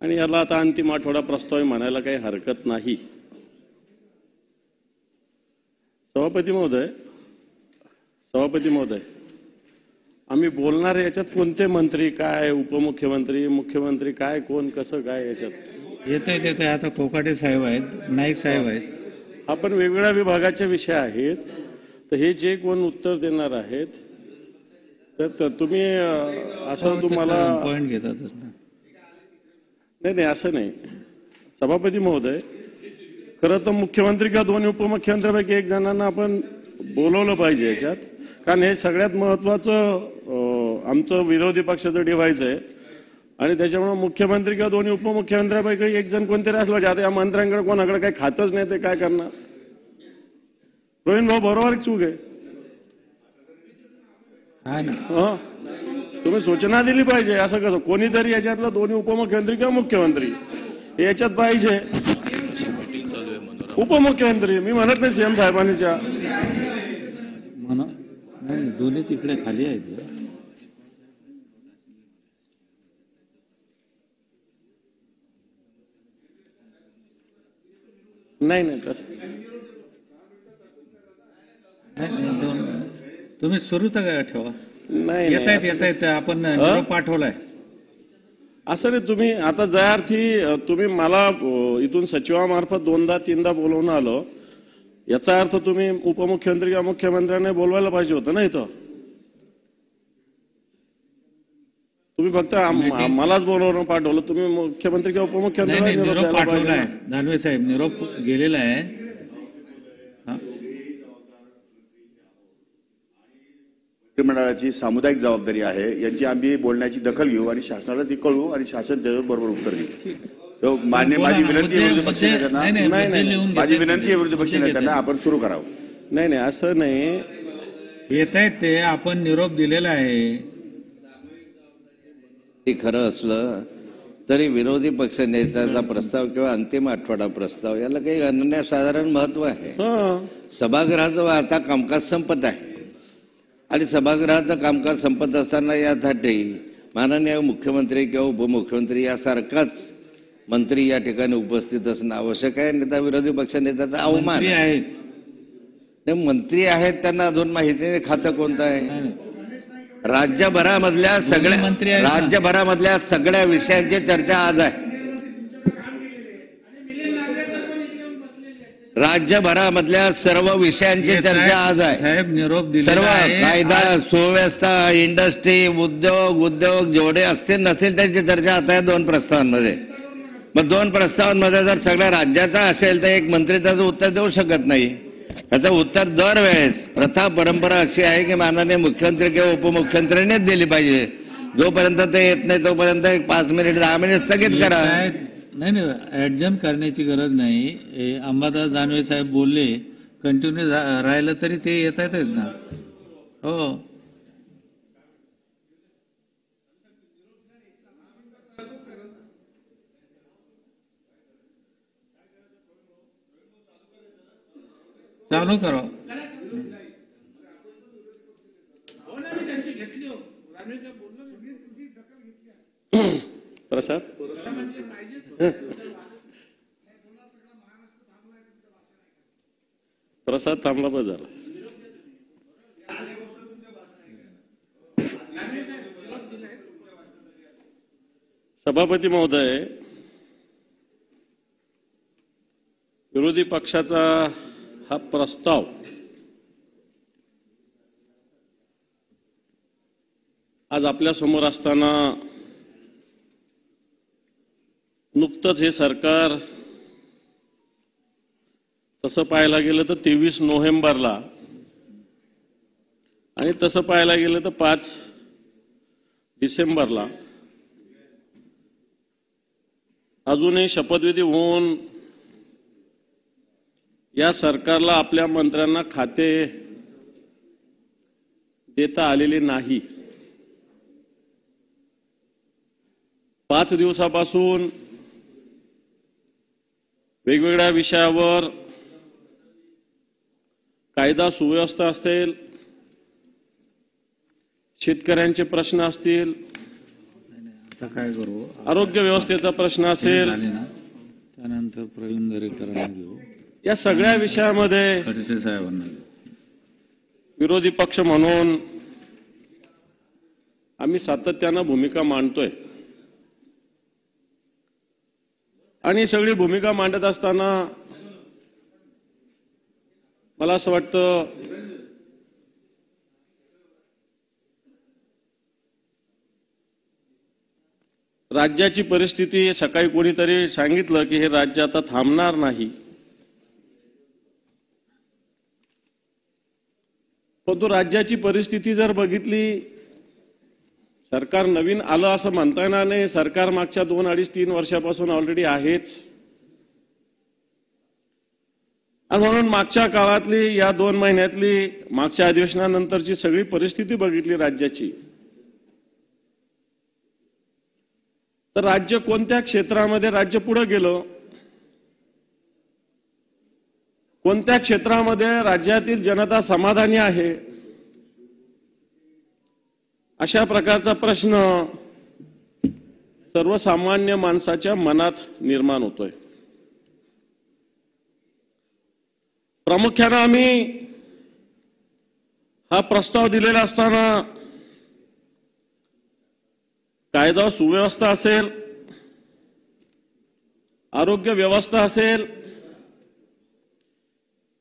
आणि याला आता अंतिम आठवडा प्रस्ताव म्हणायला काही हरकत नाही। सभापती महोदय, आम्ही बोलणार याच्यात कोणते मंत्री काय, उपमुख्यमंत्री, मुख्यमंत्री काय, कोण कसं काय याच्यात येते आता कोकाटे साहेब आहेत, नाईक साहेब आहेत, आपण वेगवेगळ्या विभागाचे विषय आहेत। तर हे जे कोण उत्तर देणार आहेत तर तुम्ही असं तुम्हाला पॉइंट घेतातच ना। नाही असं नाही सभापती महोदय, खरं तर मुख्यमंत्री किंवा दोन्ही उपमुख्यमंत्र्यांपैकी एक जणांना आपण बोलवलं पाहिजे याच्यात, कारण हे सगळ्यात महत्वाचं आमचं विरोधी पक्षाचं डिव्हाइस आहे आणि त्याच्यामुळे मुख्यमंत्री किंवा दोन्ही उपमुख्यमंत्र्यांपैकी एक जण कोणतरी असलं पाहिजे। आता या मंत्र्यांकडे कोणाकडे काही खातच नाही, ते काय करणार? प्रवीण भाऊ बरोबर चूक आहे तुम्ही सूचना दिली पाहिजे। असं कसं कोणीतरी याच्यातलं दोन्ही उपमुख्यमंत्री किंवा मुख्यमंत्री याच्यात पाहिजे। उपमुख्यमंत्री मी म्हणत नाही सीएम साहेबांनीच्या नाही, दोन्ही तिकडे खाली आहेत। नाही तसं तुम्ही सुरू तर ठेवा। नाही येत आपण निरोप पाठवलाय असं नाही। तुम्ही आता जयार्थी तुम्ही मला इथून सचिवामार्फत दोनदा तीनदा बोलवून आलो, याचा अर्थ तुम्ही उपमुख्यमंत्री किंवा मुख्यमंत्र्यांना बोलवायला पाहिजे होतं ना इथं। तुम्ही फक्त मलाच बोलवून पाठवलं, तुम्ही मुख्यमंत्री किंवा उपमुख्यमंत्री निरोप पाठवलाय। दानवे साहेब निरोप गेलेला आहे। मंत्रिमंडळाची सामुदायिक जबाबदारी आहे, यांची आम्ही बोलण्याची दखल घेऊ आणि शासनाला ती कळवू आणि शासन त्याच्याबरोबर उत्तर देईल। मान्य माझी विनंती आहे विरोधी पक्षनेत्यांना, माझी विनंती आहे विरोधी पक्षनेत्यांना आपण सुरू करावं। नाही असं नाही, येत आहेत ते, आपण निरोप दिलेला आहे। ते खरं असलं तरी विरोधी पक्षनेत्याचा प्रस्ताव किंवा अंतिम आठवडा प्रस्ताव याला काही अनन्यसाधारण महत्व आहे। सभागृहाचं आता कामकाज संपत आहे आणि सभागृहाचं कामकाज संपत असताना यासाठी माननीय मुख्यमंत्री किंवा उपमुख्यमंत्री यासारखाच मंत्री या ठिकाणी उपस्थित असणं आवश्यक आहे। नेता विरोधी पक्षनेत्याचा अवमान आहे। मंत्री आहेत त्यांना अजून माहिती नाही खातं कोणतं आहे। राज्यभरामधल्या सगळ्या विषयांची चर्चा आज आहे। राज्यभरामधल्या सर्व विषयांची चर्चा आज आहे। साहेब निरोप सर्व कायदा सुव्यवस्था इंडस्ट्री उद्योग जेवढे असतील नसतील त्याची चर्चा आता आहे दोन प्रस्तावांमध्ये। मग दोन प्रस्तावांमध्ये जर सगळ्या राज्याचा असेल तर एक मंत्री त्याचं उत्तर देऊ शकत नाही। त्याचं उत्तर दरवेळेस प्रथा परंपरा अशी आहे की माननीय मुख्यमंत्री किंवा उपमुख्यमंत्र्यांनीच दिली पाहिजे। जोपर्यंत ते येत नाही तोपर्यंत एक 5 मिनिट 10 मिनिट स्थगित करा। नाही ऍडजस्ट करण्याची गरज नाही। अंबादास दानवे साहेब बोलले, कंटिन्यू राहिलं तरी ते येत आहेतच ना। हो चालू करा। प्रसाद थांबला बस झाला। सभापती महोदय, विरोधी पक्षाचा हा प्रस्ताव आज आपल्या समोर असताना नुकतंच हे सरकार तसं पाहायला गेलं तर 23 नोव्हेंबरला आणि तसं पाहायला गेलं तर 5 डिसेंबरला अजूनही शपथविधी होऊन या सरकारला आपल्या मंत्र्यांना खाते देता आलेले नाही। 5 दिवसापासून वेगवेगळ्या विषयावर कायदा सुव्यवस्था असतील, शेतकऱ्यांचे प्रश्न असतील, आता काय करू? आरोग्य व्यवस्थेचा प्रश्न असेल, झाले ना, त्यानंतर प्रवीण दरेकरांना घेऊ, या सगळ्या विषयामध्ये खडसे साहेबांना घेऊ. विरोधी पक्ष म्हणून आम्ही सातत्यानं भूमिका मांडतोय आणि सगळी भूमिका मांडत असताना मला असं वाटतं राज्याची परिस्थिती, सकाळी कोणीतरी सांगितलं की हे राज्य आता थांबणार नाही, परंतु राज्याची परिस्थिती जर बघितली, सरकार नवीन आलं असं म्हणता येणार नाही. सरकार मागच्या 2, 2.5, 3 वर्षापासून ऑलरेडी आहेच. आणि म्हणून मागच्या काळातली, या 2 महिन्यातली, मागच्या अधिवेशनानंतरची सगळी परिस्थिती बघितली राज्याची, तर राज्य कोणत्या क्षेत्रामध्ये राज्य पुढे गेलं, कोणत्या क्षेत्रामध्ये राज्यातील जनता समाधानी आहे, अशा प्रकारचा प्रश्न सर्वसामान्य माणसाच्या मनात निर्माण होतोय. प्रामुख्यानं आम्ही हा प्रस्ताव दिलेला असताना कायदा सुव्यवस्था असेल, आरोग्य व्यवस्था असेल,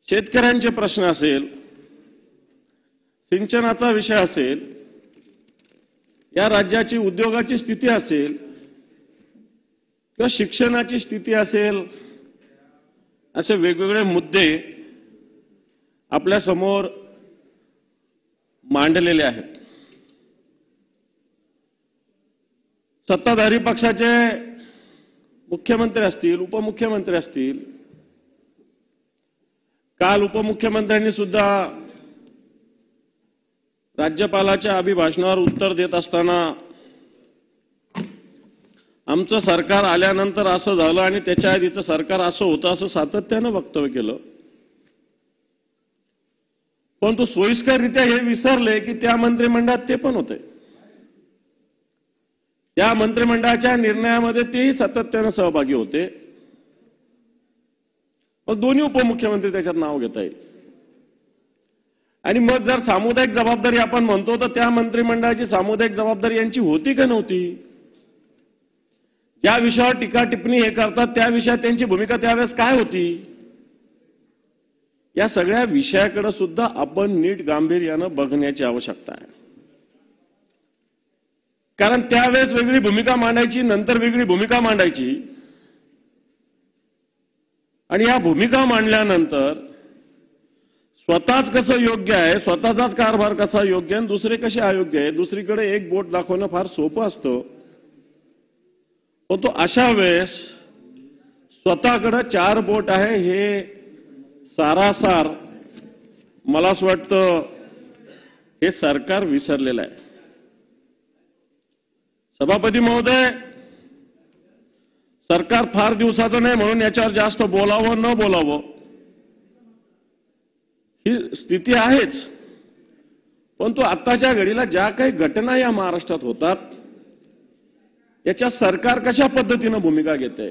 शेतकऱ्यांचे प्रश्न असेल, सिंचनाचा विषय असेल, या राज्याची उद्योगाची स्थिती असेल किंवा शिक्षणाची स्थिती असेल, असे वेगवेगळे मुद्दे आपल्या समोर मांडलेले आहेत. सत्ताधारी पक्षाचे मुख्यमंत्री असतील, उपमुख्यमंत्री असतील, काल उपमुख्यमंत्र्यांनी सुद्धा राज्यपालाच्या अभिभाषणावर उत्तर देत असताना आमचं सरकार आल्यानंतर असं झालं आणि त्याच्या आधीचं सरकार असं होतं असं सातत्यानं वक्तव्य केलं. परंतु सोयीस्कररित्या हे विसरले की त्या मंत्रिमंडळात ते पण होते, त्या मंत्रिमंडळाच्या निर्णयामध्ये तेही सातत्यानं सहभागी होते. मग दोन्ही उपमुख्यमंत्री त्याच्यात नाव घेता येईल. आणि मग जर सामुदायिक जबाबदारी आपण म्हणतो तर त्या मंत्रिमंडळाची सामुदायिक जबाबदारी यांची होती का नव्हती? ज्या विषयावर टीका टिप्पणी हे करतात त्या विषयात त्यांची भूमिका त्यावेळेस काय होती? या सगळ्या विषयाकडे सुद्धा आपण नीट गांभीर्यानं बघण्याची आवश्यकता आहे. कारण त्यावेळेस वेगळी भूमिका मांडायची, नंतर वेगळी भूमिका मांडायची, आणि या भूमिका मांडल्यानंतर स्वतःच कसं योग्य आहे, स्वतःचाच कारभार कसा योग्य आहे, दुसरे कसे अयोग्य आहे, दुसरीकडे एक बोट दाखवणं फार सोपं असतं. पण तो अशा वेळेस स्वतःकडे 4 बोट आहे हे सारासार मला असं वाटतं हे सरकार विसरलेलं आहे. सभापती महोदय, सरकार फार दिवसाचं नाही म्हणून याच्यावर जास्त बोलावं न बोलावं ही स्थिती आहेच. परंतु आत्ताच्या घडीला ज्या काही घटना या महाराष्ट्रात होतात याच्या सरकार कशा पद्धतीनं भूमिका घेते,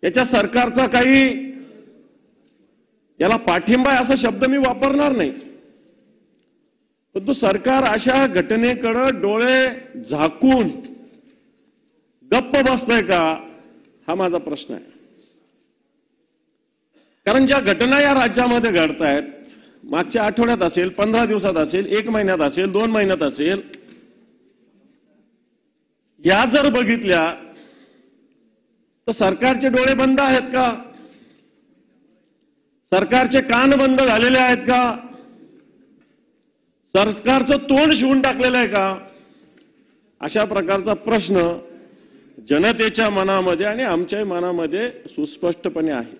याच्या सरकारचा काही याला पाठिंबा आहे असा शब्द मी वापरणार नाही, परंतु सरकार अशा घटनेकडे डोळे झाकून गप्प बसतंय का हा माझा प्रश्न आहे. कारण ज्या घटना या राज्यामध्ये घडतायत, मागच्या आठवड्यात असेल, 15 दिवसात असेल, 1 महिन्यात असेल, 2 महिन्यात असेल, या जर बघितल्या तर सरकारचे डोळे बंद आहेत का? सरकारचे कान बंद झालेले आहेत का? सरकारचं तोंड शिवून टाकलेलं आहे का? अशा प्रकारचा प्रश्न जनतेच्या मनामध्ये आणि आमच्याही मनामध्ये सुस्पष्टपणे आहे.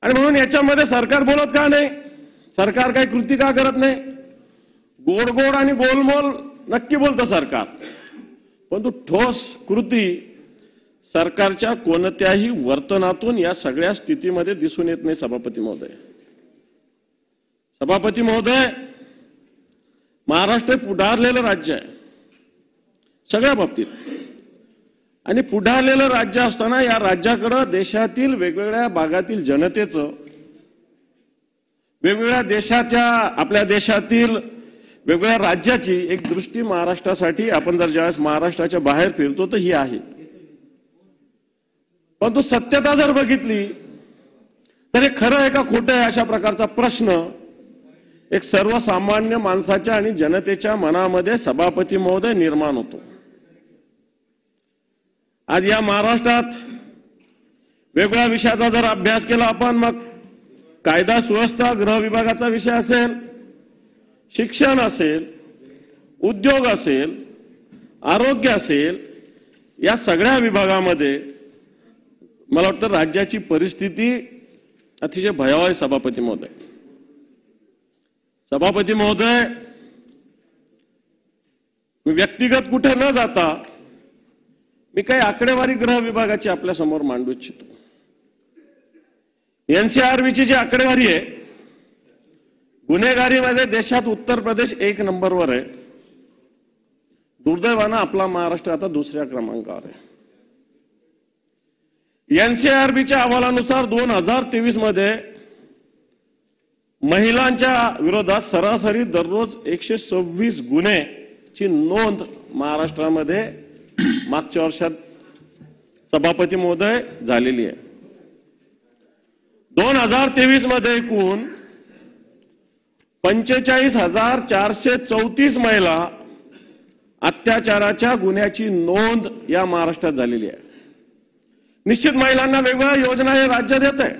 आणि म्हणून याच्यामध्ये सरकार बोलत का नाही? सरकार काही कृती का करत नाही? गोड गोड आणि गोलमोल नक्की बोलतं सरकार, परंतु ठोस कृती सरकारच्या कोणत्याही वर्तनातून या सगळ्या स्थितीमध्ये दिसून येत नाही. सभापती महोदय, महाराष्ट्र पुढारलेलं राज्य आहे. सगळ्या बाबतीत. आणि पुढारलेलं राज्य असताना या राज्याकडे देशातील वेगवेगळ्या भागातील जनतेचं, वेगवेगळ्या देशाच्या, आपल्या देशातील वेगवेगळ्या राज्याची एक दृष्टी महाराष्ट्रासाठी, आपण जर ज्यावेळेस महाराष्ट्राच्या बाहेर फिरतो तर ही आहे. परंतु सत्यता जर बघितली तर हे खरं आहे का खोटं आहे अशा प्रकारचा प्रश्न एक सर्वसामान्य माणसाच्या आणि जनतेच्या मनामध्ये सभापती महोदय निर्माण होतो. आज या महाराष्ट्रात वेगवेगळ्या विषयाचा जर अभ्यास केला आपण, मग कायदा सुव्यवस्था गृह विभागाचा विषय असेल, शिक्षण असेल, उद्योग असेल, आरोग्य असेल, या सगळ्या विभागामध्ये मला वाटतं राज्याची परिस्थिती अतिशय भयावह आहे. सभापती महोदय, सभापती महोदय, व्यक्तिगत कुठे न जाता मी काही आकडेवारी गृह विभागाची आपल्या समोर मांडू इच्छितो. एनसीआरबीची जी आकडेवारी आहे, गुन्हेगारीमध्ये देशात उत्तर प्रदेश 1 नंबरवर आहे. दुर्दैवानं आपला महाराष्ट्र आता दुसऱ्या क्रमांकावर आहे. एनसीआरबीच्या अहवालानुसार 2023 मध्ये महिलांच्या विरोधात सरासरी दररोज 126 गुन्हेची नोंद महाराष्ट्रामध्ये मागच्या वर्षात सभापती महोदय झालेली आहे. 2023 मध्ये एकूण 45,434 महिला अत्याचाराच्या गुन्ह्याची नोंद या महाराष्ट्रात झालेली आहे. निश्चित महिलांना वेगवेगळ्या योजना हे राज्य देत आहे.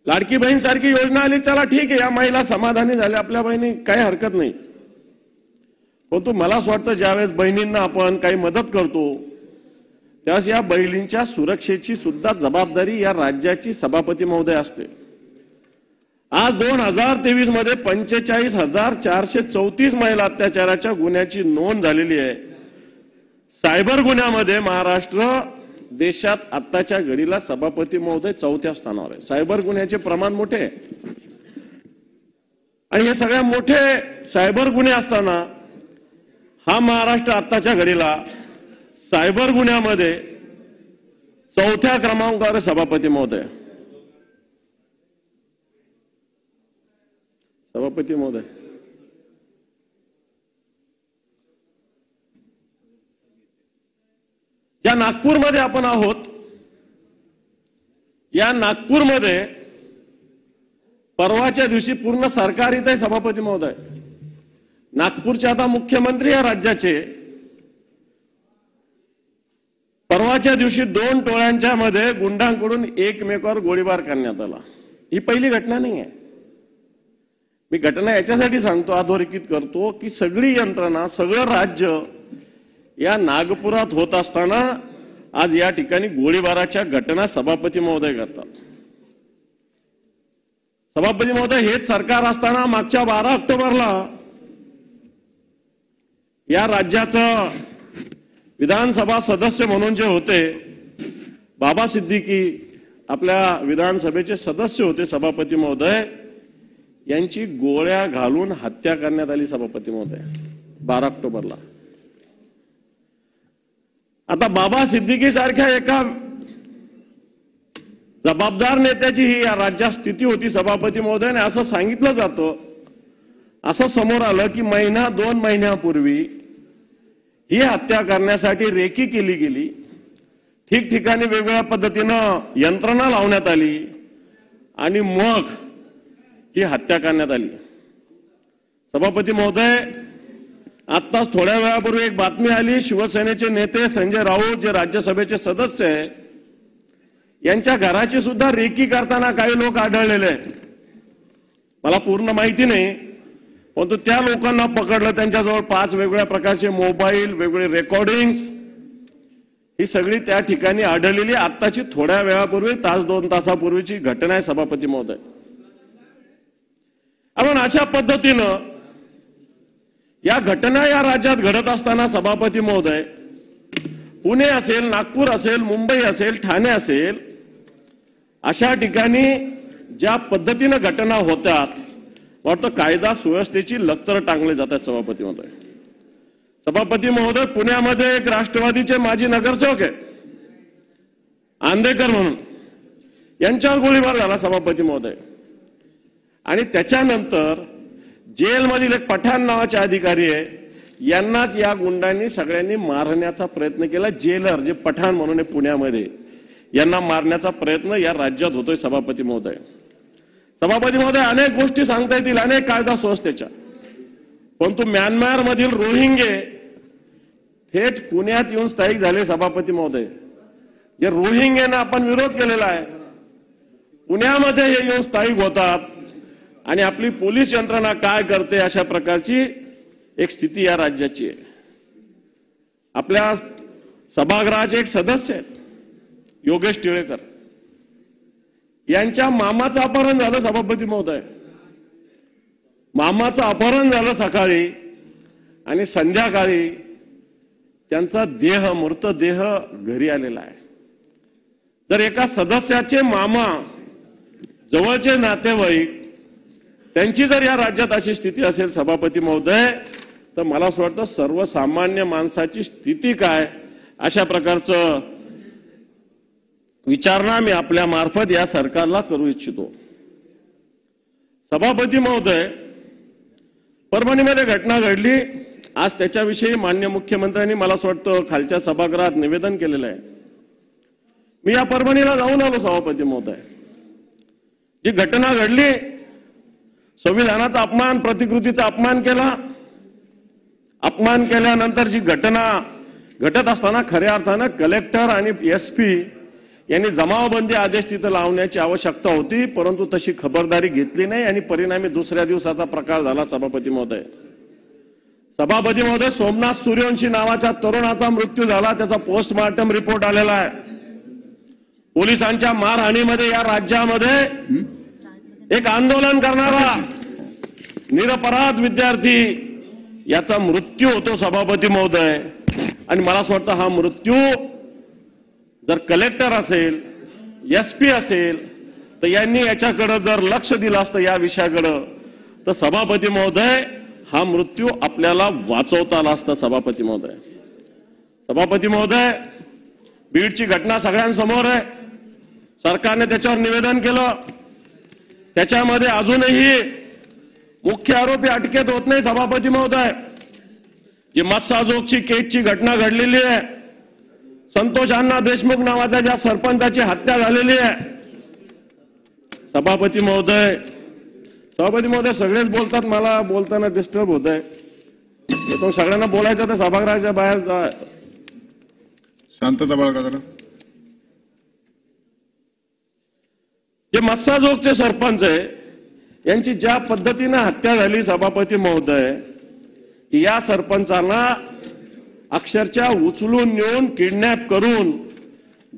लाडकी बहीण सारखी योजना आली, चला ठीक आहे, या महिला समाधानी झाल्या, आपल्या बहिणी, काही हरकत नाही. परंतु मला असं वाटतं ज्यावेळेस बहिणींना आपण काही मदत करतो त्यावेळेस या बहिणींच्या सुरक्षेची सुद्धा जबाबदारी या राज्याची सभापती महोदय असते. आज 2023 मध्ये 45,434 महिला अत्याचाराच्या गुन्ह्याची नोंद झालेली आहे. सायबर गुन्ह्यामध्ये महाराष्ट्र देशात आत्ताच्या घडीला सभापती महोदय 4थ्या स्थानावर आहे. सायबर गुन्ह्याचे प्रमाण मोठे आहे आणि हे सगळ्या मोठे सायबर गुन्हे असताना हा महाराष्ट्र आत्ताच्या घडीला सायबर गुन्ह्यामध्ये 4थ्या क्रमांकावर सभापती महोदय. सभापती महोदय, ज्या नागपूरमध्ये आपण आहोत, या नागपूरमध्ये परवाच्या दिवशी पूर्ण सरकार इथे आहे. सभापती महोदय, नागपूरचे आता मुख्यमंत्री या राज्याचे परवाच्या दिवशी 2 टोळ्यांच्या मध्ये गुंडांकडून एकमेकावर गोळीबार करण्यात आला. ही पहिली घटना नाही आहे. मी घटना याच्यासाठी सांगतो, अधोरेखित करतो की सगळी यंत्रणा, सगळं राज्य या नागपुरात होत असताना आज या ठिकाणी गोळीबाराच्या घटना सभापती महोदय करतात. सभापती महोदय, हेच सरकार असताना मागच्या 12 ऑक्टोबरला या राज्याचं विधानसभा सदस्य म्हणून जे होते बाबा सिद्दीकी, आपल्या विधानसभेचे सदस्य होते सभापती महोदय, यांची गोळ्या घालून हत्या करण्यात आली सभापती महोदय 12 ऑक्टोबरला. आता बाबा सिद्दीकी सारख्या एका जबाबदार नेत्याची ही या राज्यात स्थिती होती सभापती महोदय. असं सांगितलं जातं, असं समोर आलं की 1-2 महिन्यापूर्वी ही हत्या करण्यासाठी रेकी केली गेली. ठिकठिकाणी वेगवेगळ्या पद्धतीनं यंत्रणा लावण्यात आली आणि मग ही हत्या करण्यात आली. सभापती महोदय, आत्ताच थोड्या वेळापूर्वी एक बातमी आली, शिवसेनेचे नेते संजय राऊत जे राज्यसभेचे सदस्य आहे, यांच्या घराची सुद्धा रेकी करताना काही लोक आढळलेले आहेत. मला पूर्ण माहिती नाही, परंतु त्या लोकांना पकडलं. त्यांच्याजवळ 5 वेगवेगळ्या प्रकारचे मोबाईल, वेगवेगळे रेकॉर्डिंग्स, ही सगळी त्या ठिकाणी आढळलेली. आत्ताची थोड्या वेळापूर्वी, 1-2 तासापूर्वीची घटना आहे सभापती महोदय. आपण अशा पद्धतीनं या घटना या राज्यात घडत असताना सभापती महोदय, पुणे असेल, नागपूर असेल, मुंबई असेल, ठाणे असेल, अशा ठिकाणी ज्या पद्धतीनं घटना होतात, वाटतं कायदा सुव्यवस्थेची लक्तर टांगले जातात. सभापती महोदय, सभापती महोदय, पुण्यामध्ये एक राष्ट्रवादीचे माजी नगरसेवक आहे आंदेकर म्हणून, यांच्यावर गोळीबार झाला सभापती महोदय. आणि त्याच्यानंतर जेलमधील एक पठाण नावाचे अधिकारी आहे, यांनाच या गुंडांनी सगळ्यांनी मारण्याचा प्रयत्न केला. जेलर जे पठाण म्हणून आहे पुण्यामध्ये, यांना मारण्याचा प्रयत्न या राज्यात होतोय सभापती महोदय. सभापती महोदय, अनेक गोष्टी सांगता येतील, अनेक कायदा सुव्यवस्थेच्या, परंतु म्यानमार मधील रोहिंगे थेट पुण्यात येऊन स्थायिक झाले. सभापती महोदय, जे रोहिंग्यांना आपण विरोध केलेला आहे, पुण्यामध्ये हे येऊन स्थायिक होतात आणि आपली पोलीस यंत्रणा काय करते, अशा प्रकारची एक स्थिती या राज्याची आहे. आपल्या सभागृहाचे एक सदस्य आहेत योगेश टिळेकर, यांच्या मामाचं अपहरण झालं सभापती महोदय. मामाचं अपहरण झालं सकाळी आणि संध्याकाळी त्यांचा देह, मृतदेह घरी आलेला आहे. जर एका सदस्याचे मामा, जवळचे नातेवाईक, त्यांची जर या राज्यात अशी स्थिती असेल सभापती महोदय, तर मला असं वाटतं सर्वसामान्य माणसाची स्थिती काय, अशा प्रकारचं विचारणा मी आपल्या मार्फत या सरकारला करू इच्छितो. सभापती महोदय, परभणीमध्ये घटना घडली, आज त्याच्याविषयी माननीय मुख्यमंत्र्यांनी मला असं वाटतं खालच्या सभागृहात निवेदन केलेलं आहे. मी या परभणीला जाऊन आलो सभापती महोदय. जी घटना घडली, संविधानाचा अपमान, प्रतिकृतीचा अपमान केला. अपमान केल्यानंतर जी घटना घटत असताना खऱ्या अर्थानं कलेक्टर आणि SP यांनी जमावबंदी आदेश तिथं लावण्याची आवश्यकता होती, परंतु तशी खबरदारी घेतली नाही आणि परिणामी दुसऱ्या दिवसाचा प्रकार झाला सभापती महोदय. सभापती महोदय, सोमनाथ सूर्यवंशी नावाच्या तरुणाचा मृत्यू झाला, त्याचा पोस्टमार्टम रिपोर्ट आलेला आहे. पोलिसांच्या मारहाणीमध्ये या राज्यामध्ये एक आंदोलन करणारा निरपराध विद्यार्थी याचा मृत्यू होतो सभापती महोदय. आणि मला असं वाटतं हा मृत्यू जर कलेक्टर असेल, SP असेल, तर यांनी याच्याकडे जर लक्ष दिलं असतं या विषयाकडे, तर सभापती महोदय हा मृत्यू आपल्याला वाचवता आला असता. सभापती महोदय, सभापती महोदय, बीडची घटना सगळ्यांसमोर आहे. सरकारने त्याच्यावर निवेदन केलं. त्याच्यामध्ये अजूनही मुख्य आरोपी अटकेत होत नाही सभापती महोदय. जी मस्साजोगची केजची घटना घडलेली आहे, संतोष अण्णा देशमुख नावाच्या ज्या सरपंचाची हत्या झालेली आहे. सभापती महोदय, सगळेच बोलतात, मला बोलताना डिस्टर्ब होत आहे. तो सगळ्यांना बोलायचं तर सभागृहाच्या बाहेर जा. शांतता बाळगा जरा. जे मस्साजोगचे सरपंच आहे, यांची ज्या पद्धतीने हत्या झाली सभापती महोदय, की या सरपंचांना अक्षरशः उचलून नेऊन किडनॅप करून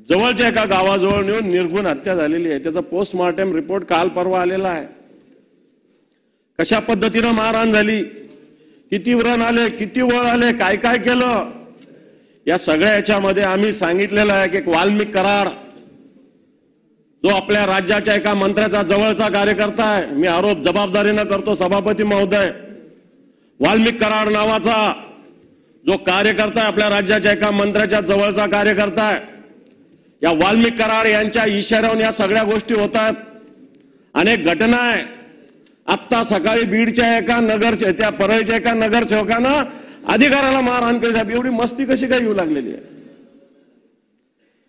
जवळच्या एका गावाजवळ नेऊन निर्घुण हत्या झालेली आहे. त्याचा पोस्टमार्टम रिपोर्ट काल परवा आलेला आहे. कशा पद्धतीनं मारहाण झाली, किती व्रण आले, किती वळ आले, काय काय केलं, या सगळ्या याच्यामध्ये आम्ही सांगितलेलं आहे की एक वाल्मिक कराड, जो आपल्या राज्याच्या एका मंत्र्याचा जवळचा कार्यकर्ता आहे, मी आरोप जबाबदारीनं करतो सभापती महोदय, वाल्मिक कराड नावाचा जो कार्यकर्ता आहे, आपल्या राज्याच्या एका मंत्र्याच्या जवळचा कार्यकर्ता आहे, या वाल्मिक कराड यांच्या इशाऱ्यावर या सगळ्या गोष्टी होतात. अनेक घटना आहे. आत्ता सकाळी बीडच्या एका त्या परळीच्या एका नगरसेवकानं अधिकाऱ्याला मारहाण केली. साहेब, एवढी मस्ती कशी काय येऊ लागलेली आहे?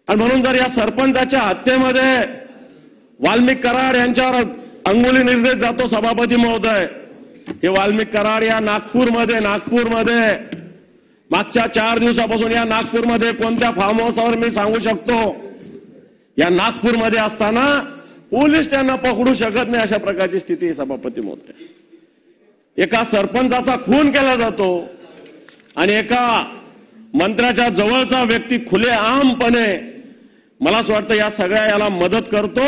आणि म्हणून जर या सरपंचाच्या हत्येमध्ये वाल्मिक कराड यांच्यावर अंगुली निर्देश जातो सभापती महोदय, हे वाल्मिक कराड या नागपूरमध्ये मागच्या 4 दिवसापासून या नागपूरमध्ये कोणत्या फार्म हाऊसवर मी सांगू शकतो, या नागपूरमध्ये असताना पोलीस त्यांना पकडू शकत नाही, अशा प्रकारची स्थिती आहे सभापती महोदय. एका सरपंचाचा खून केला जातो आणि एका मंत्र्याच्या जवळचा व्यक्ती खुलेआमपणे, मला असं वाटतं या सगळ्या याला मदत करतो.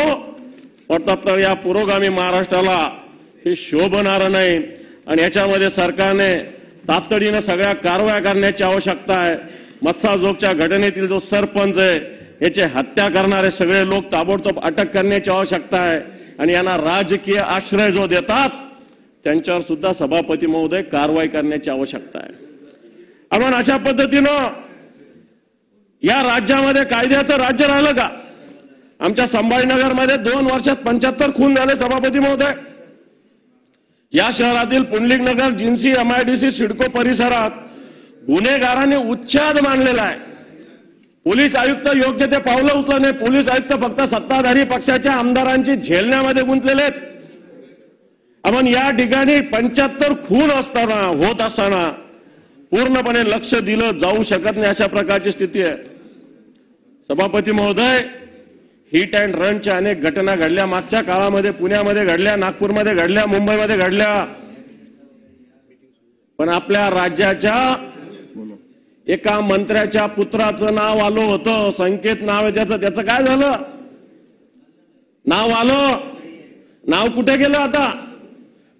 तर या पुरोगामी महाराष्ट्राला हे शोभणारं नाही आणि याच्यामध्ये सरकारने तातडीनं सगळ्या कारवाया करण्याची आवश्यकता आहे. मस्साजोगच्या घटनेतील जो सरपंच आहे, याचे हत्या करणारे सगळे लोक ताबडतोब अटक करण्याची आवश्यकता आहे आणि यांना राजकीय आश्रय जो देतात त्यांच्यावर सुद्धा सभापती महोदय कारवाई करण्याची आवश्यकता आहे. आपण अशा पद्धतीनं या राज्यामध्ये कायद्याचं राज्य राहिलं का? आमच्या संभाजीनगरमध्ये 2 वर्षात 75 खून झाले सभापती महोदय. या शहरातील पुंडलिकनगर, जिन्सी, MIDC, सिडको परिसरात गुन्हेगारांनी उच्छाद मानलेला आहे. पोलीस आयुक्त योग्य ते पावलं उचलत नाही. पोलीस आयुक्त फक्त सत्ताधारी पक्षाच्या आमदारांची झेलण्यामध्ये गुंतलेले आहेत. आपण या ठिकाणी 75 खून होत असताना पूर्णपणे लक्ष दिलं जाऊ शकत नाही, अशा प्रकारची स्थिती आहे. सभापती महोदय, हिट अँड रनच्या अनेक घटना घडल्या मागच्या काळामध्ये. पुण्यामध्ये घडल्या, नागपूरमध्ये घडल्या, मुंबईमध्ये घडल्या. पण आपल्या राज्याच्या एका मंत्र्याच्या पुत्राचं नाव आलं होतं, संकेत नाव आहे त्याचं काय झालं? नाव आलं, नाव कुठे गेलं आता?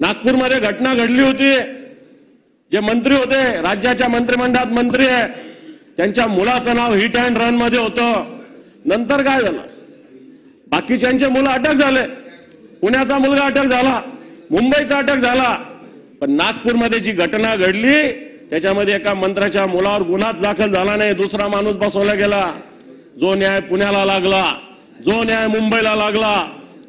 नागपूरमध्ये घटना घडली होती, जे मंत्री होते, राज्याच्या मंत्रिमंडळात मंत्री आहे, त्यांच्या मुलाचं नाव हिट अँड रन मध्ये होतं. नंतर काय झालं? बाकीच्यांचे मुलं अटक झाले. पुण्याचा मुलगा अटक झाला, मुंबईचा अटक झाला. पण नागपूरमध्ये जी घटना घडली त्याच्यामध्ये एका मंत्र्याच्या मुलावर गुन्हाच दाखल झाला नाही, दुसरा माणूस बसवला गेला. जो न्याय पुण्याला लागला, जो न्याय मुंबईला लागला,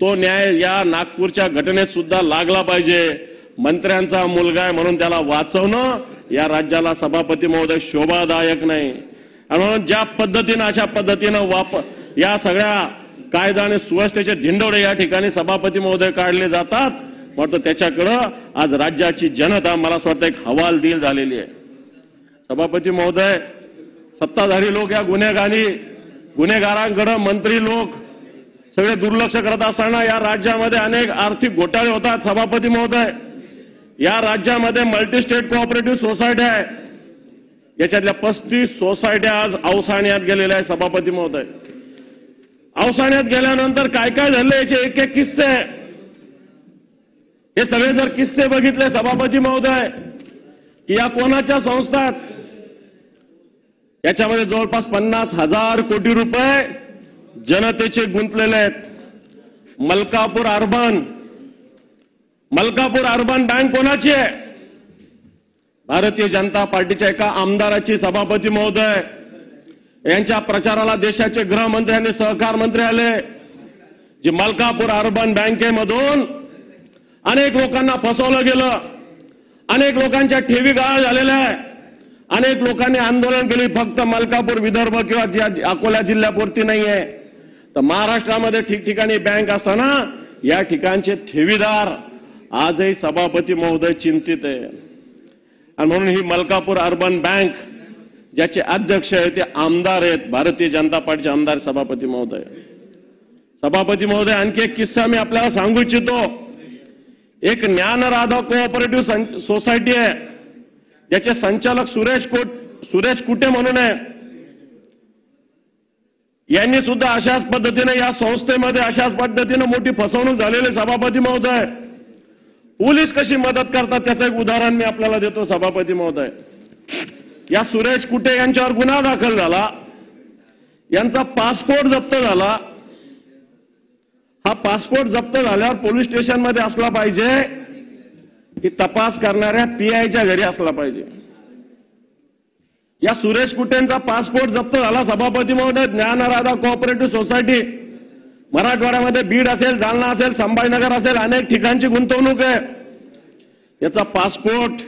तो न्याय या नागपूरच्या घटनेत सुद्धा लागला पाहिजे. मंत्र्यांचा मुलगा आहे म्हणून त्याला वाचवणं या राज्याला सभापती महोदय शोभादायक नाही. म्हणून ज्या पद्धतीनं अशा पद्धतीनं या सगळ्या कायदा आणि सुव्यवस्थेचे धिंडोळे या ठिकाणी सभापती महोदय काढले जातात, वाटतं त्याच्याकडं आज राज्याची जनता मला असं वाटतं एक हवालदिल झालेली आहे. सभापती महोदय, सत्ताधारी लोक या गुन्हेगारांकडे मंत्री लोक सगळे दुर्लक्ष करत असताना या राज्यामध्ये अनेक आर्थिक घोटाळे होतात. सभापती महोदय, या राज्यामध्ये मल्टी स्टेट कोऑपरेटिव्ह सोसायटी आहे, याच्यातल्या 35 सोसायट्या आज अवसाण्यात गेलेल्या आहे. सभापती महोदय, अवसाण्यात गेल्यानंतर काय काय झालं याचे एक एक किस्से, हे सगळे जर किस्से बघितले सभापती महोदय की या कोणाच्या संस्थात, याच्यामध्ये जवळपास 50,000 कोटी रुपये जनतेचे गुंतलेले आहेत. मलकापूर अर्बन बँक कोणाची आहे? भारतीय जनता पार्टीच्या एका आमदाराची. सभापती महोदय, यांच्या प्रचाराला देशाचे गृहमंत्री आणि सहकार मंत्री आले. जे मलकापूर अर्बन बँकेमधून अनेक लोकांना फसवलं गेलं, अनेक लोकांच्या ठेवी गहाळ झालेल्या आहे, अनेक लोकांनी आंदोलन केले. फक्त मलकापूर विदर्भ किंवा अकोला जिल्ह्यापुरती नाही आहे, तर महाराष्ट्रामध्ये ठिकठिकाणी बँक असताना या ठिकाणचे ठेवीदार आजही सभापती महोदय चिंतित आहे. आणि म्हणून ही मलकापूर अर्बन बँक ज्याचे अध्यक्ष आहे ते आमदार आहेत, भारतीय जनता पार्टीचे आमदार. सभापती महोदय, आणखी एक किस्सा मी आपल्याला सांगू इच्छितो. एक ज्ञानराधा कोऑपरेटिव्ह सोसायटी आहे, ज्याचे संचालक सुरेश कुटे म्हणून आहे. यांनी सुद्धा अशाच पद्धतीने या संस्थेमध्ये अशाच पद्धतीने मोठी फसवणूक झालेली. सभापती महोदय, पोलीस कशी मदत करतात त्याचं एक उदाहरण मी आपल्याला देतो. सभापती महोदय, या सुरेश कुटे यांच्यावर गुन्हा दाखल झाला, यांचा पासपोर्ट जप्त झाला. हा पासपोर्ट जप्त झाल्यावर पोलीस स्टेशन मध्ये असला पाहिजे की तपास करणाऱ्या PIच्या घरी असला पाहिजे. या सुरेश कुटेंचा पासपोर्ट जप्त झाला. सभापती महोदय, ज्ञानराधा कोऑपरेटिव्ह सोसायटी मराठवाड्यामध्ये बीड असेल, जालना असेल, संभाजीनगर असेल, अनेक ठिकाणची गुंतवणूक आहे. याचा पासपोर्ट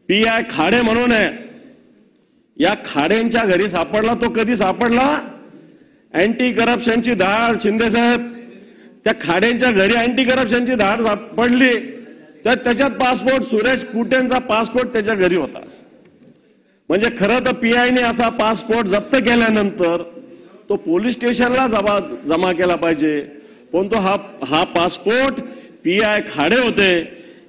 PI खाडे म्हणून आहे. या खाडेंच्या घरी सापडला. तो कधी सापडला? अँटी करप्शनची धाड, शिंदे साहेब, त्या खाडेंच्या घरी अँटी करप्शनची धाड सापडली, तर त्याच्यात पासपोर्ट, सुरेश कुटेंचा पासपोर्ट त्याच्या घरी होता. म्हणजे खरं तर PIने असा पासपोर्ट जप्त केल्यानंतर तो पोलीस स्टेशनला जमा केला पाहिजे, पण तो हा पासपोर्ट PI खाडे होते,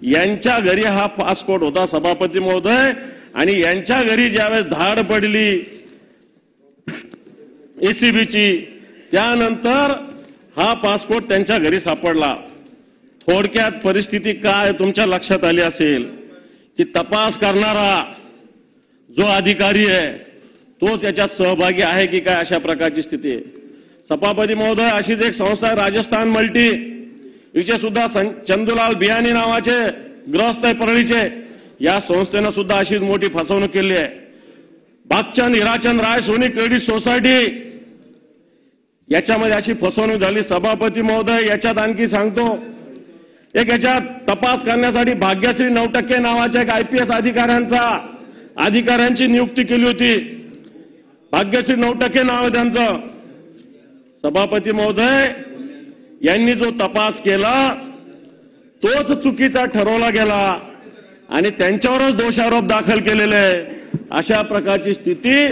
यांच्या घरी हा पासपोर्ट होता. सभापती महोदय, आणि यांच्या घरी ज्यावेळेस धाड पडली ACBची, त्यानंतर हा पासपोर्ट त्यांच्या घरी सापडला. थोडक्यात परिस्थिती काय तुमच्या लक्षात आली असेल की तपास करणारा जो अधिकारी आहे तोच याच्यात सहभागी आहे की काय, अशा प्रकारची स्थिती आहे. सभापती महोदय, अशीच एक संस्था आहे राजस्थान मल्टी, हिचे सुद्धा चंदूलाल बियानी नावाचे ग्रस्त आहे परळीचे. या संस्थेनं सुद्धा अशीच मोठी फसवणूक केली आहे. बागचंद हिराचंद राय सोनी क्रेडिट सोसायटी याच्यामध्ये अशी फसवणूक झाली सभापती महोदय. याच्यात आणखी सांगतो, एक याच्यात तपास करण्यासाठी भाग्यश्री 9% नावाच्या एक IPS अधिकाऱ्यांची नियुक्ती केली होती. भाग्यश्री 9% नाव आहे त्यांचं. सभापती महोदय यांनी जो तपास केला तोच चुकीचा ठरवला गेला आणि त्यांच्यावरच दोषारोप दाखल केलेले. अशा प्रकारची स्थिती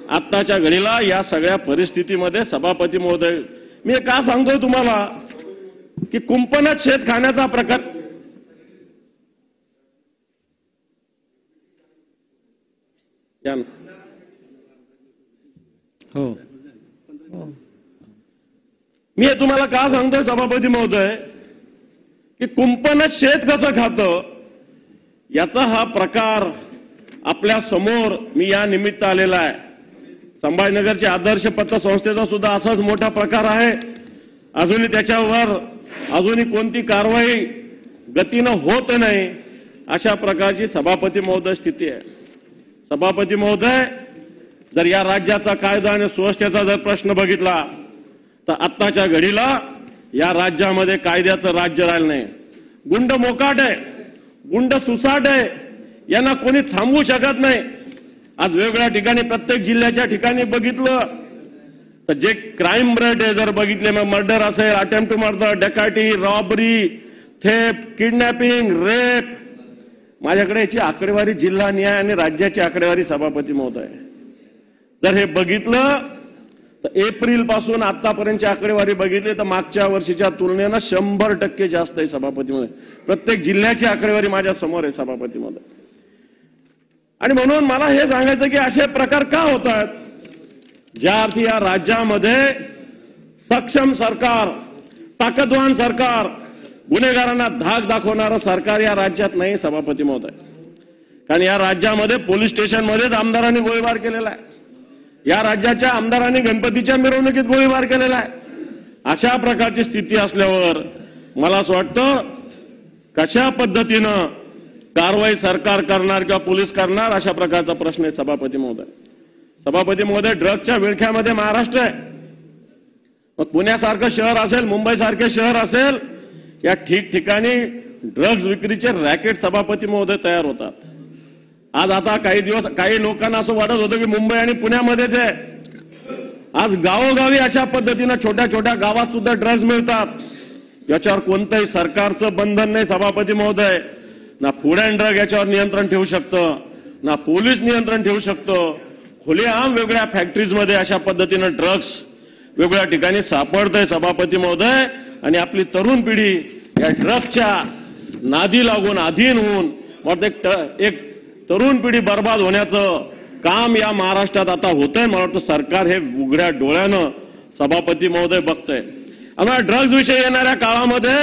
आत्ताच्या घडीला या सगळ्या परिस्थितीमध्ये सभापती महोदय, मी का सांगतोय तुम्हाला की कुंपणात शेत खाण्याचा प्रकार या ना. हो, मी हे तुम्हाला का सांगतोय सभापती महोदय की कुंपणात शेत कसं खातं याचा हा प्रकार आपल्या समोर मी या निमित्त आलेला आहे. संभाजीनगरच्या आदर्श पतसंस्थेचा सुद्धा असाच मोठा प्रकार आहे. अजूनही त्याच्यावर अजूनही कोणती कारवाई गतीनं होत नाही. अशा प्रकारची सभापती महोदय स्थिती आहे. सभापती महोदय, जर या राज्याचा कायदा आणि सुव्यवस्थेचा जर प्रश्न बघितला तर आत्ताच्या घडीला या राज्यामध्ये कायद्याचं राज्य राहिलं नाही. गुंड मोकाट आहे, गुंड सुसाट आहे, यांना कोणी थांबवू शकत नाही. आज वेगवेगळ्या ठिकाणी प्रत्येक जिल्ह्याच्या ठिकाणी बघितलं तर जे क्राईम रेट आहे जर बघितले, मग मर्डर असेल, attempt to murder, dacoity, robbery, theft, kidnapping, rape, माझ्याकडे याची आकडेवारी जिल्हा न्याय आणि राज्याची आकडेवारी सभापती महोदय. जर हे बघितलं तर एप्रिल पासून आतापर्यंतची आकडेवारी बघितली तर मागच्या वर्षीच्या तुलनेनं 100% जास्त आहे सभापती महोदय. प्रत्येक जिल्ह्याची आकडेवारी माझ्या समोर आहे सभापती महोदय. आणि म्हणून मला हे सांगायचं की असे प्रकार का होतात, ज्या अर्थी या राज्यामध्ये सक्षम सरकार, ताकदवान सरकार, गुन्हेगारांना धाक दाखवणारं सरकार या राज्यात नाही सभापती महोदय. कारण या राज्यामध्ये पोलीस स्टेशन मध्येच आमदारांनी गोळीबार केलेला आहे. या राज्याच्या आमदारांनी गणपतीच्या मिरवणुकीत गोळीबार केलेला आहे. अशा प्रकारची स्थिती असल्यावर मला असं वाटतं कशा पद्धतीनं कारवाई सरकार करणार किंवा पोलीस करणार, अशा प्रकारचा प्रश्न आहे सभापती महोदय. सभापती महोदय, ड्रग्जच्या विळख्यामध्ये महाराष्ट्र आहे. मग पुण्यासारखं शहर असेल, मुंबईसारखे शहर असेल, या ठिकठिकाणी ड्रग्ज विक्रीचे रॅकेट सभापती महोदय तयार होतात. आज आता काही लोकांना असं वाटत होतं की मुंबई आणि पुण्यामध्येच आहे. आज गावोगावी अशा पद्धतीनं छोट्या छोट्या गावात सुद्धा ड्रग्ज मिळतात. याच्यावर कोणतंही सरकारचं बंधन नाही सभापती महोदय. ना फूड अँड ड्रग याच्यावर नियंत्रण ठेवू शकतं, ना पोलीस नियंत्रण ठेवू शकतं. खुलेआम वेगळ्या फॅक्टरीजमध्ये अशा पद्धतीनं ड्रग्ज वेगवेगळ्या ठिकाणी सापडतंय सभापती महोदय. आणि आपली तरुण पिढी या ड्रग्जच्या नादी लागून अधीन होऊन एक तरुण पिढी बर्बाद होण्याचं काम या महाराष्ट्रात आता होतंय. मला वाटतं सरकार हे उघड्या डोळ्यानं सभापती महोदय बघतंय. आम्हाला ड्रग्ज विषयी येणाऱ्या काळामध्ये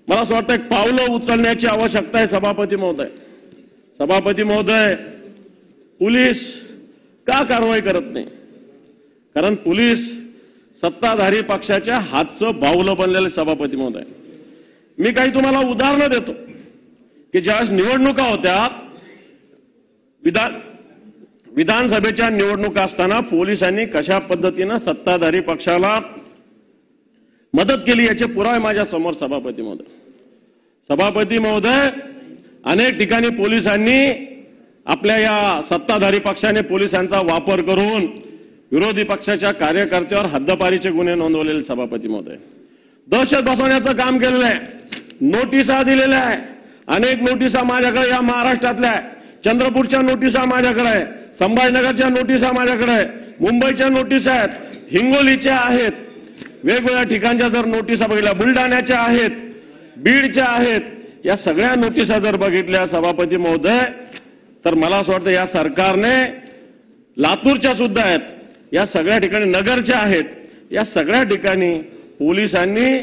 मला असं वाटतं एक पावलं उचलण्याची आवश्यकता आहे सभापती महोदय. सभापती महोदय, पोलीस का कारवाई करत नाही? कारण पोलीस सत्ताधारी पक्षाच्या हातचं बाहुलं बनलेलं सभापती महोदय. मी काही तुम्हाला उदाहरणं देतो की ज्यावेळेस निवडणुका होत्या, विधानसभेच्या निवडणुका असताना पोलिसांनी कशा पद्धतीनं सत्ताधारी पक्षाला मदत केली याचे पुरावे माझ्या समोर सभापती महोदय. सभापती महोदय, अनेक ठिकाणी पोलिसांनी आपल्या या सत्ताधारी पक्षाने पोलिसांचा वापर करून विरोधी पक्षाच्या कार्यकर्त्यावर हद्दपारीचे गुन्हे नोंदवलेले सभापती महोदय. दहशत बसवण्याचं काम केलेलं आहे, नोटिसा दिलेल्या आहे. अनेक नोटिसा माझ्याकडे या महाराष्ट्रातल्या आहे. चंद्रपूरच्या नोटिसा माझ्याकडे आहे, संभाजीनगरच्या नोटिसा माझ्याकडे आहे, मुंबईच्या नोटिसा आहेत, हिंगोलीच्या आहेत, वेगवेगळ्या ठिकाणच्या जर नोटिसा बघितल्या, बुलढाण्याच्या आहेत, बीडच्या आहेत. या सगळ्या नोटिसा जर बघितल्या सभापती महोदय तर मला असं वाटतं या सरकारने, लातूरच्या सुद्धा आहेत, या सगळ्या ठिकाणी नगरच्या आहेत, या सगळ्या ठिकाणी पोलिसांनी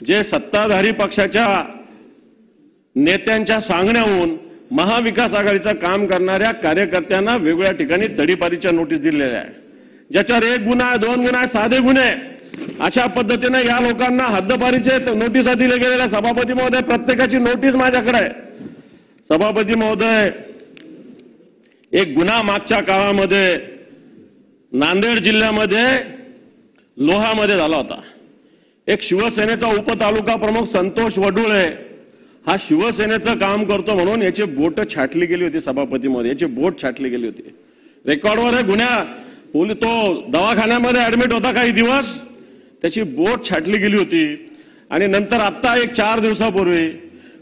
जे सत्ताधारी पक्षाच्या नेत्यांच्या सांगण्याहून महाविकास आघाडीचं काम करणाऱ्या कार्यकर्त्यांना वेगवेगळ्या ठिकाणी तडीपारीच्या नोटीस दिलेल्या आहे. ज्याच्यावर 1 गुन्हा आहे, 2 गुन्हा आहे, साधे गुन्हे, अशा पद्धतीने या लोकांना हद्दपारीचे नोटिसा दिल्या गेलेल्या सभापती महोदय. प्रत्येकाची नोटीस माझ्याकडे आहे सभापती महोदय. एक गुन्हा मागच्या काळामध्ये नांदेड जिल्ह्यामध्ये लोहामध्ये झाला होता. एक शिवसेनेचा उपतालुका प्रमुख संतोष वडुळे हा शिवसेनेचं काम करतो म्हणून याची बोट छाटली गेली होती सभापतीमध्ये, याची बोट छाटली गेली होती. रेकॉर्डवर आहे गुन्हा. पोलीस तो दवाखान्यामध्ये ऍडमिट होता काही दिवस, त्याची बोट छाटली गेली होती. आणि नंतर आता एक 4 दिवसापूर्वी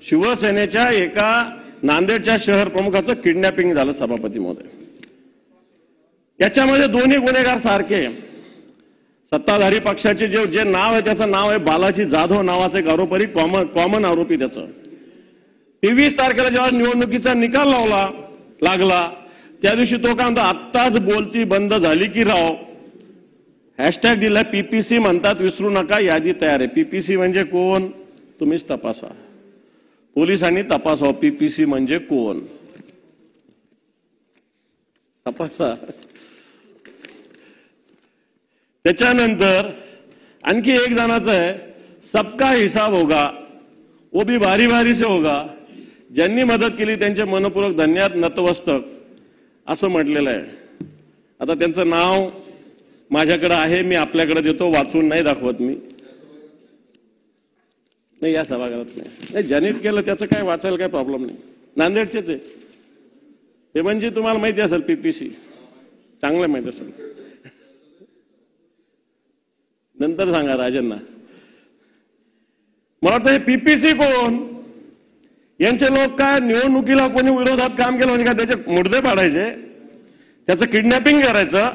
शिवसेनेच्या एका नांदेडच्या शहर प्रमुखाचं किडनॅपिंग झालं सभापती महोदय. याच्यामध्ये दोन्ही गुन्हेगार सारखे. सत्ताधारी पक्षाचे जे नाव आहे त्याचं नाव आहे बालाजी जाधव नावाचे एक आरोपी, कॉमन आरोपी. त्याचं 23 तारखेला जेव्हा निवडणुकीचा निकाल लागला त्या दिवशी तो काय म्हणतो, आत्ताच बोलती बंद झाली की राव. हॅशटॅग दिला पीपीसी म्हणतात, विसरू नका, यादी तयार आहे. पीपीसी म्हणजे कोण तुम्हीच तपासा, पोलिसांनी तपासा पीपीसी म्हणजे कोण, तपासा. त्याच्यानंतर आणखी एक जणाचं आहे, सबका हिसाब होगा वो भी बारी बारी से होगा. ज्यांनी मदत केली त्यांचे मनपूर्वक धन्यवाद, नतमस्तक असं म्हटलेलं आहे. आता त्यांचं नाव माझ्याकडे आहे, मी आपल्याकडे देतो, वाचून नाही दाखवत मी. नाही या सभागृहात नाही, ज्यांनी केलं त्याचं काय वाचायला काय प्रॉब्लेम नाही. नांदेडचेच आहे हे, म्हणजे तुम्हाला माहिती असेल पीपीसी, चांगलं माहिती असेल. नंतर सांगा राजांना. मला वाटतं हे पीपीसी कोण, यांचे लोक काय निवडणुकीला कोणी विरोधात काम केलं म्हणजे काय त्याचे मुर्दे पाडायचे, त्याचं किडनॅपिंग करायचं.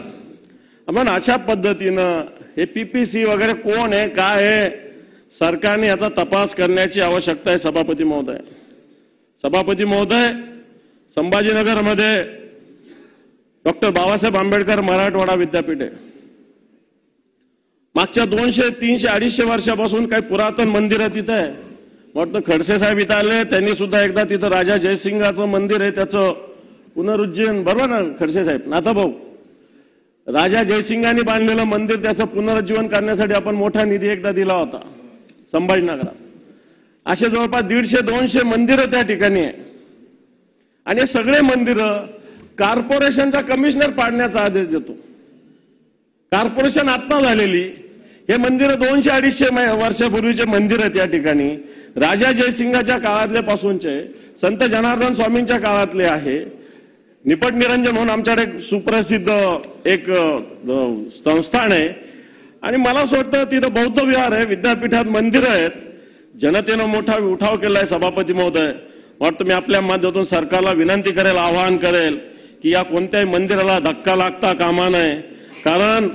आपण अशा पद्धतीनं हे पीपीसी वगैरे कोण आहे काय आहे, सरकारने याचा तपास करण्याची आवश्यकता आहे. सभापती महोदय, सभापती महोदय, संभाजीनगरमध्ये डॉक्टर बाबासाहेब आंबेडकर मराठवाडा विद्यापीठ आहे. मागच्या 200, 300, 250 वर्षापासून काही पुरातन मंदिर आहे तिथे. वाटतं खडसे साहेब इथं आले, त्यांनी सुद्धा एकदा तिथं राजा जयसिंगाचं मंदिर आहे त्याचं पुनरुज्जीवन, बरोबर ना खडसे साहेब, नाथाभाऊ, राजा जयसिंगांनी बांधलेलं मंदिर त्याचं पुनरुज्जीवन करण्यासाठी आपण मोठा निधी एकदा दिला होता संभाजीनगरात. असे जवळपास 150-200 मंदिरं त्या ठिकाणी आहे. आणि सगळे मंदिरं कॉर्पोरेशनचा कमिशनर पाडण्याचा आदेश देतो. कॉर्पोरेशन आत्ता झालेली हे मंदिर 200-250 वर्षापूर्वीचे मंदिर आहेत. या ठिकाणी राजा जयसिंगाच्या काळातले पासूनचे, संत जनार्दन स्वामींच्या काळातले आहे. निपट निरंजन म्हणून आमच्याकडे सुप्रसिद्ध एक संस्थान आहे. आणि मला असं वाटतं तिथं बौद्ध विहार आहे, विद्यापीठात मंदिरं आहेत. जनतेनं मोठा उठाव केलाय. सभापती महोदय, वाटतं मी आपल्या माध्यमातून सरकारला विनंती करेल, आवाहन करेल की या कोणत्याही मंदिराला धक्का लागता कामा नये. कारण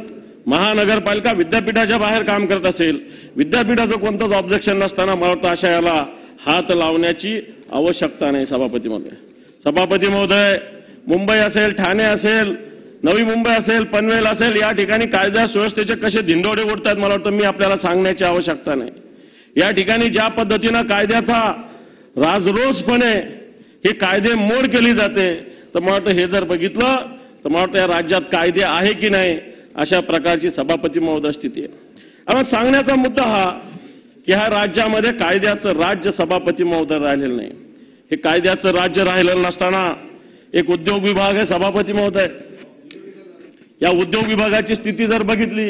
महानगरपालिका विद्यापीठाच्या बाहेर काम करत असेल, विद्यापीठाचं कोणतंच ऑब्जेक्शन नसताना मला वाटतं अशा याला हात लावण्याची आवश्यकता नाही. सभापती महोदय, सभापती महोदय, मुंबई असेल, ठाणे असेल, नवी मुंबई असेल, पनवेल असेल, या ठिकाणी कायदा सुव्यवस्थेचे कसे धिंडोडे उडतात मला वाटतं मी आपल्याला सांगण्याची आवश्यकता नाही. या ठिकाणी ज्या पद्धतीनं कायद्याचा राजरोसपणे हे कायदे मोड केली जाते, तर मला वाटतं हे जर बघितलं तर मला वाटतं या राज्यात कायदे आहे की नाही अशा प्रकारची सभापती महोदय स्थिती आहे. आपण सांगण्याचा मुद्दा हा की ह्या राज्यामध्ये कायद्याचं राज्य सभापती महोदय राहिलेलं नाही. हे कायद्याचं राज्य राहिलेलं नसताना एक उद्योग विभाग आहे. सभापती महोदय, या उद्योग विभागाची स्थिती जर बघितली,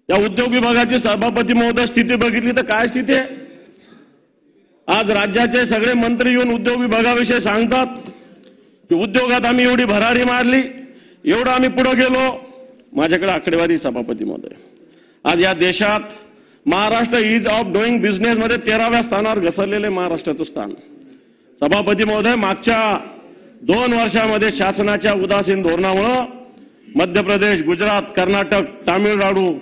या उद्योग विभागाची सभापती महोदय स्थिती बघितली तर काय स्थिती आहे. आज राज्याचे सगळे मंत्री येऊन उद्योग विभागाविषयी सांगतात की उद्योगात आम्ही एवढी भरारी मारली, एवढं आम्ही पुढे गेलो. माझ्याकडे आकडेवारी सभापती महोदय, आज या देशात Maharashtra is of doing business मध्ये 13व्या स्थानावर घसरलेले महाराष्ट्राचं स्थान. सभापती महोदय, मागच्या 2 वर्षामध्ये शासनाच्या उदासीन धोरणामुळे मध्य प्रदेश, गुजरात, कर्नाटक, तामिळनाडू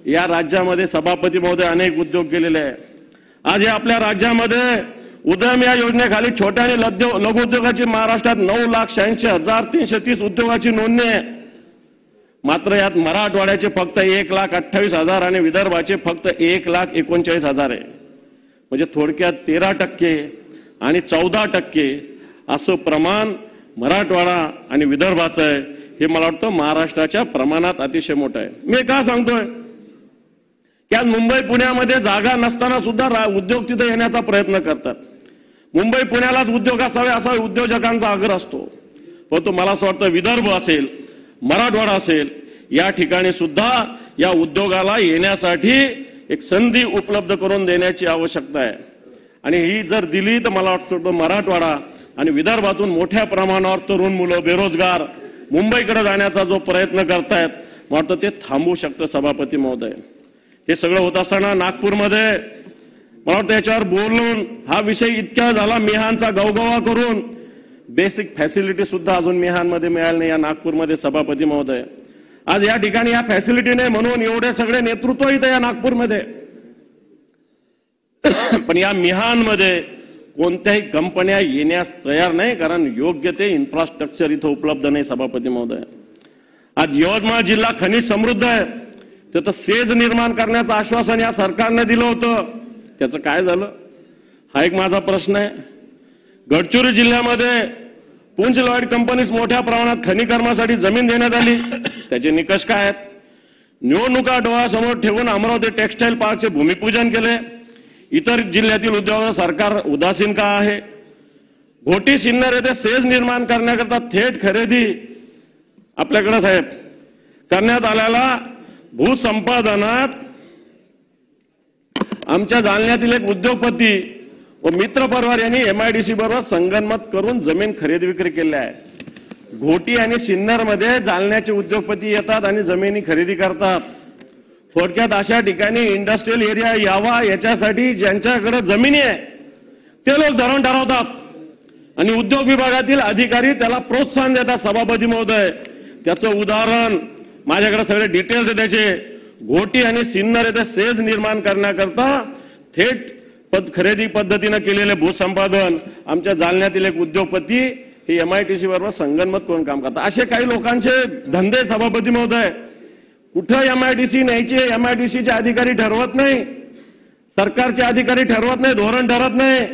या राज्यामध्ये सभापती महोदय अनेक उद्योग गेलेले आहे. आज या आपल्या राज्यामध्ये उदयम या योजनेखाली छोट्या आणि लघु उद्योगाची महाराष्ट्रात 9,86,330 उद्योगाची नोंदणी आहे. मात्र यात मराठवाड्याचे फक्त 1,28,000 आणि विदर्भाचे फक्त 1,39,000 आहे. म्हणजे थोडक्यात 13% आणि 14% असं प्रमाण मराठवाडा आणि विदर्भाचं आहे. हे मला वाटतं महाराष्ट्राच्या प्रमाणात अतिशय मोठं आहे. मी का सांगतोय की आज मुंबई पुण्यामध्ये जागा नसताना सुद्धा उद्योग तिथे येण्याचा प्रयत्न करतात. मुंबई पुण्यालाच उद्योग असावे असा उद्योजकांचा आग्रह असतो. परंतु मला असं वाटतं विदर्भ असेल, मराठवाडा असेल, या ठिकाणी सुद्धा या उद्योगाला येण्यासाठी एक संधी उपलब्ध करून देण्याची आवश्यकता आहे. आणि ही जर दिली तर मला वाटतं मराठवाडा आणि विदर्भातून मोठ्या प्रमाणावर तरुण मुलं बेरोजगार मुंबईकडे जाण्याचा जो प्रयत्न करतायत, मला वाटतं ते थांबू शकतं सभापती महोदय. हे सगळं होत असताना नागपूरमध्ये मला वाटतं याच्यावर बोलून हा विषय इतका झाला, मिहानचा गवगवा करून बेसिक फॅसिलिटी सुद्धा अजून मिहानमध्ये मिळाली नाही या नागपूरमध्ये सभापती महोदय. आज या ठिकाणी या फॅसिलिटी नाही म्हणून एवढे सगळे नेतृत्व इथे या नागपूरमध्ये, पण या मिहानमध्ये कोणत्याही कंपन्या येण्यास तयार नाही, कारण योग्य ते इन्फ्रास्ट्रक्चर इथं उपलब्ध नाही सभापती महोदय. आज यवतमाळ जिल्हा खनिज समृद्ध आहे, तर सेज निर्माण करण्याचं आश्वासन या सरकारने दिलं होतं, त्याचं काय झालं हा एक माझा प्रश्न आहे. गडचिरोली जिल्ह्यामध्ये पुंछ लॉयड कंपनीस मोठ्या प्रमाणात खनिकर्मासाठी जमीन देण्यात आली, त्याचे निकष काय आहेत? निवडणुका डोळ्यासमोर ठेवून अमरावती टेक्सटाईल पार्कचे भूमिपूजन केले. इतर जिल्ह्यातील उद्योगावर सरकार उदासीन का आहे? घोटी सिन्नर येथे सेज निर्माण करण्याकरता थेट खरेदी आपल्याकडे साहेब करण्यात आलेला भूसंपादनात आमच्या जालन्यातील एक उद्योगपती व मित्र परिवार यांनी MIDC बरोबर संगनमत करून जमीन खरेदी विक्री केली आहे. घोटी आणि सिन्नर मध्ये जालन्याचे उद्योगपती येतात आणि जमिनी खरेदी करतात. थोडक्यात अशा ठिकाणी इंडस्ट्रियल एरिया यावा याच्यासाठी ज्यांच्याकडे जमिनी आहे ते लोक धोरण ठरवतात आणि उद्योग विभागातील अधिकारी त्याला प्रोत्साहन देतात सभापती महोदय. त्याचं उदाहरण माझ्याकडे सगळे डिटेल्स आहे त्याचे. घोटी आणि सिन्नर येथे सेज निर्माण करण्याकरता थेट खरेदी पद्धतीने केलेले भूसंपादन आमच्या जालन्यातील एक उद्योगपती हे MIDC बरोबर संगनमत करून काम करतात. असे काही लोकांचे धंदे सभापती महोदय. कुठं MIDC न्यायचे MIDCचे अधिकारी ठरवत नाही, सरकारचे अधिकारी ठरवत नाही, धोरण ठरत नाही,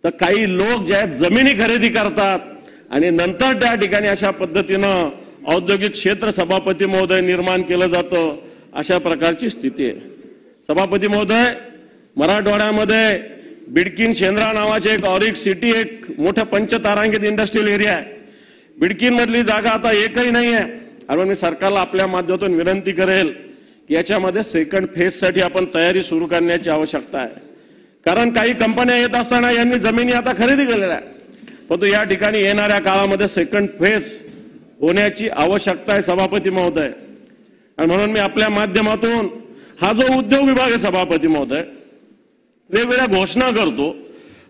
तर काही लोक जे आहेत जमिनी खरेदी करतात आणि नंतर त्या ठिकाणी अशा पद्धतीनं औद्योगिक क्षेत्र सभापती महोदय निर्माण केलं जातं. अशा प्रकारची स्थिती आहे सभापती महोदय. मराठवाड्यामध्ये बिडकीन शेंद्रा नावाचे एक ऑरिक सिटी एक मोठं पंचतारांकित इंडस्ट्रियल एरिया आहे. बिडकीन मधली जागा आता एकही नाही आहे. आणि मी सरकारला आपल्या माध्यमातून विनंती करेल की याच्यामध्ये सेकंड फेज साठी आपण तयारी सुरू करण्याची आवश्यकता आहे. कारण काही कंपन्या येत असताना यांनी जमिनी आता खरेदी केलेल्या आहे, परंतु या ठिकाणी येणाऱ्या काळामध्ये सेकंड फेज होण्याची आवश्यकता आहे सभापती महोदय. आणि म्हणून मी आपल्या माध्यमातून हा जो उद्योग विभाग आहे सभापती महोदय वेगवेगळ्या घोषणा करतो.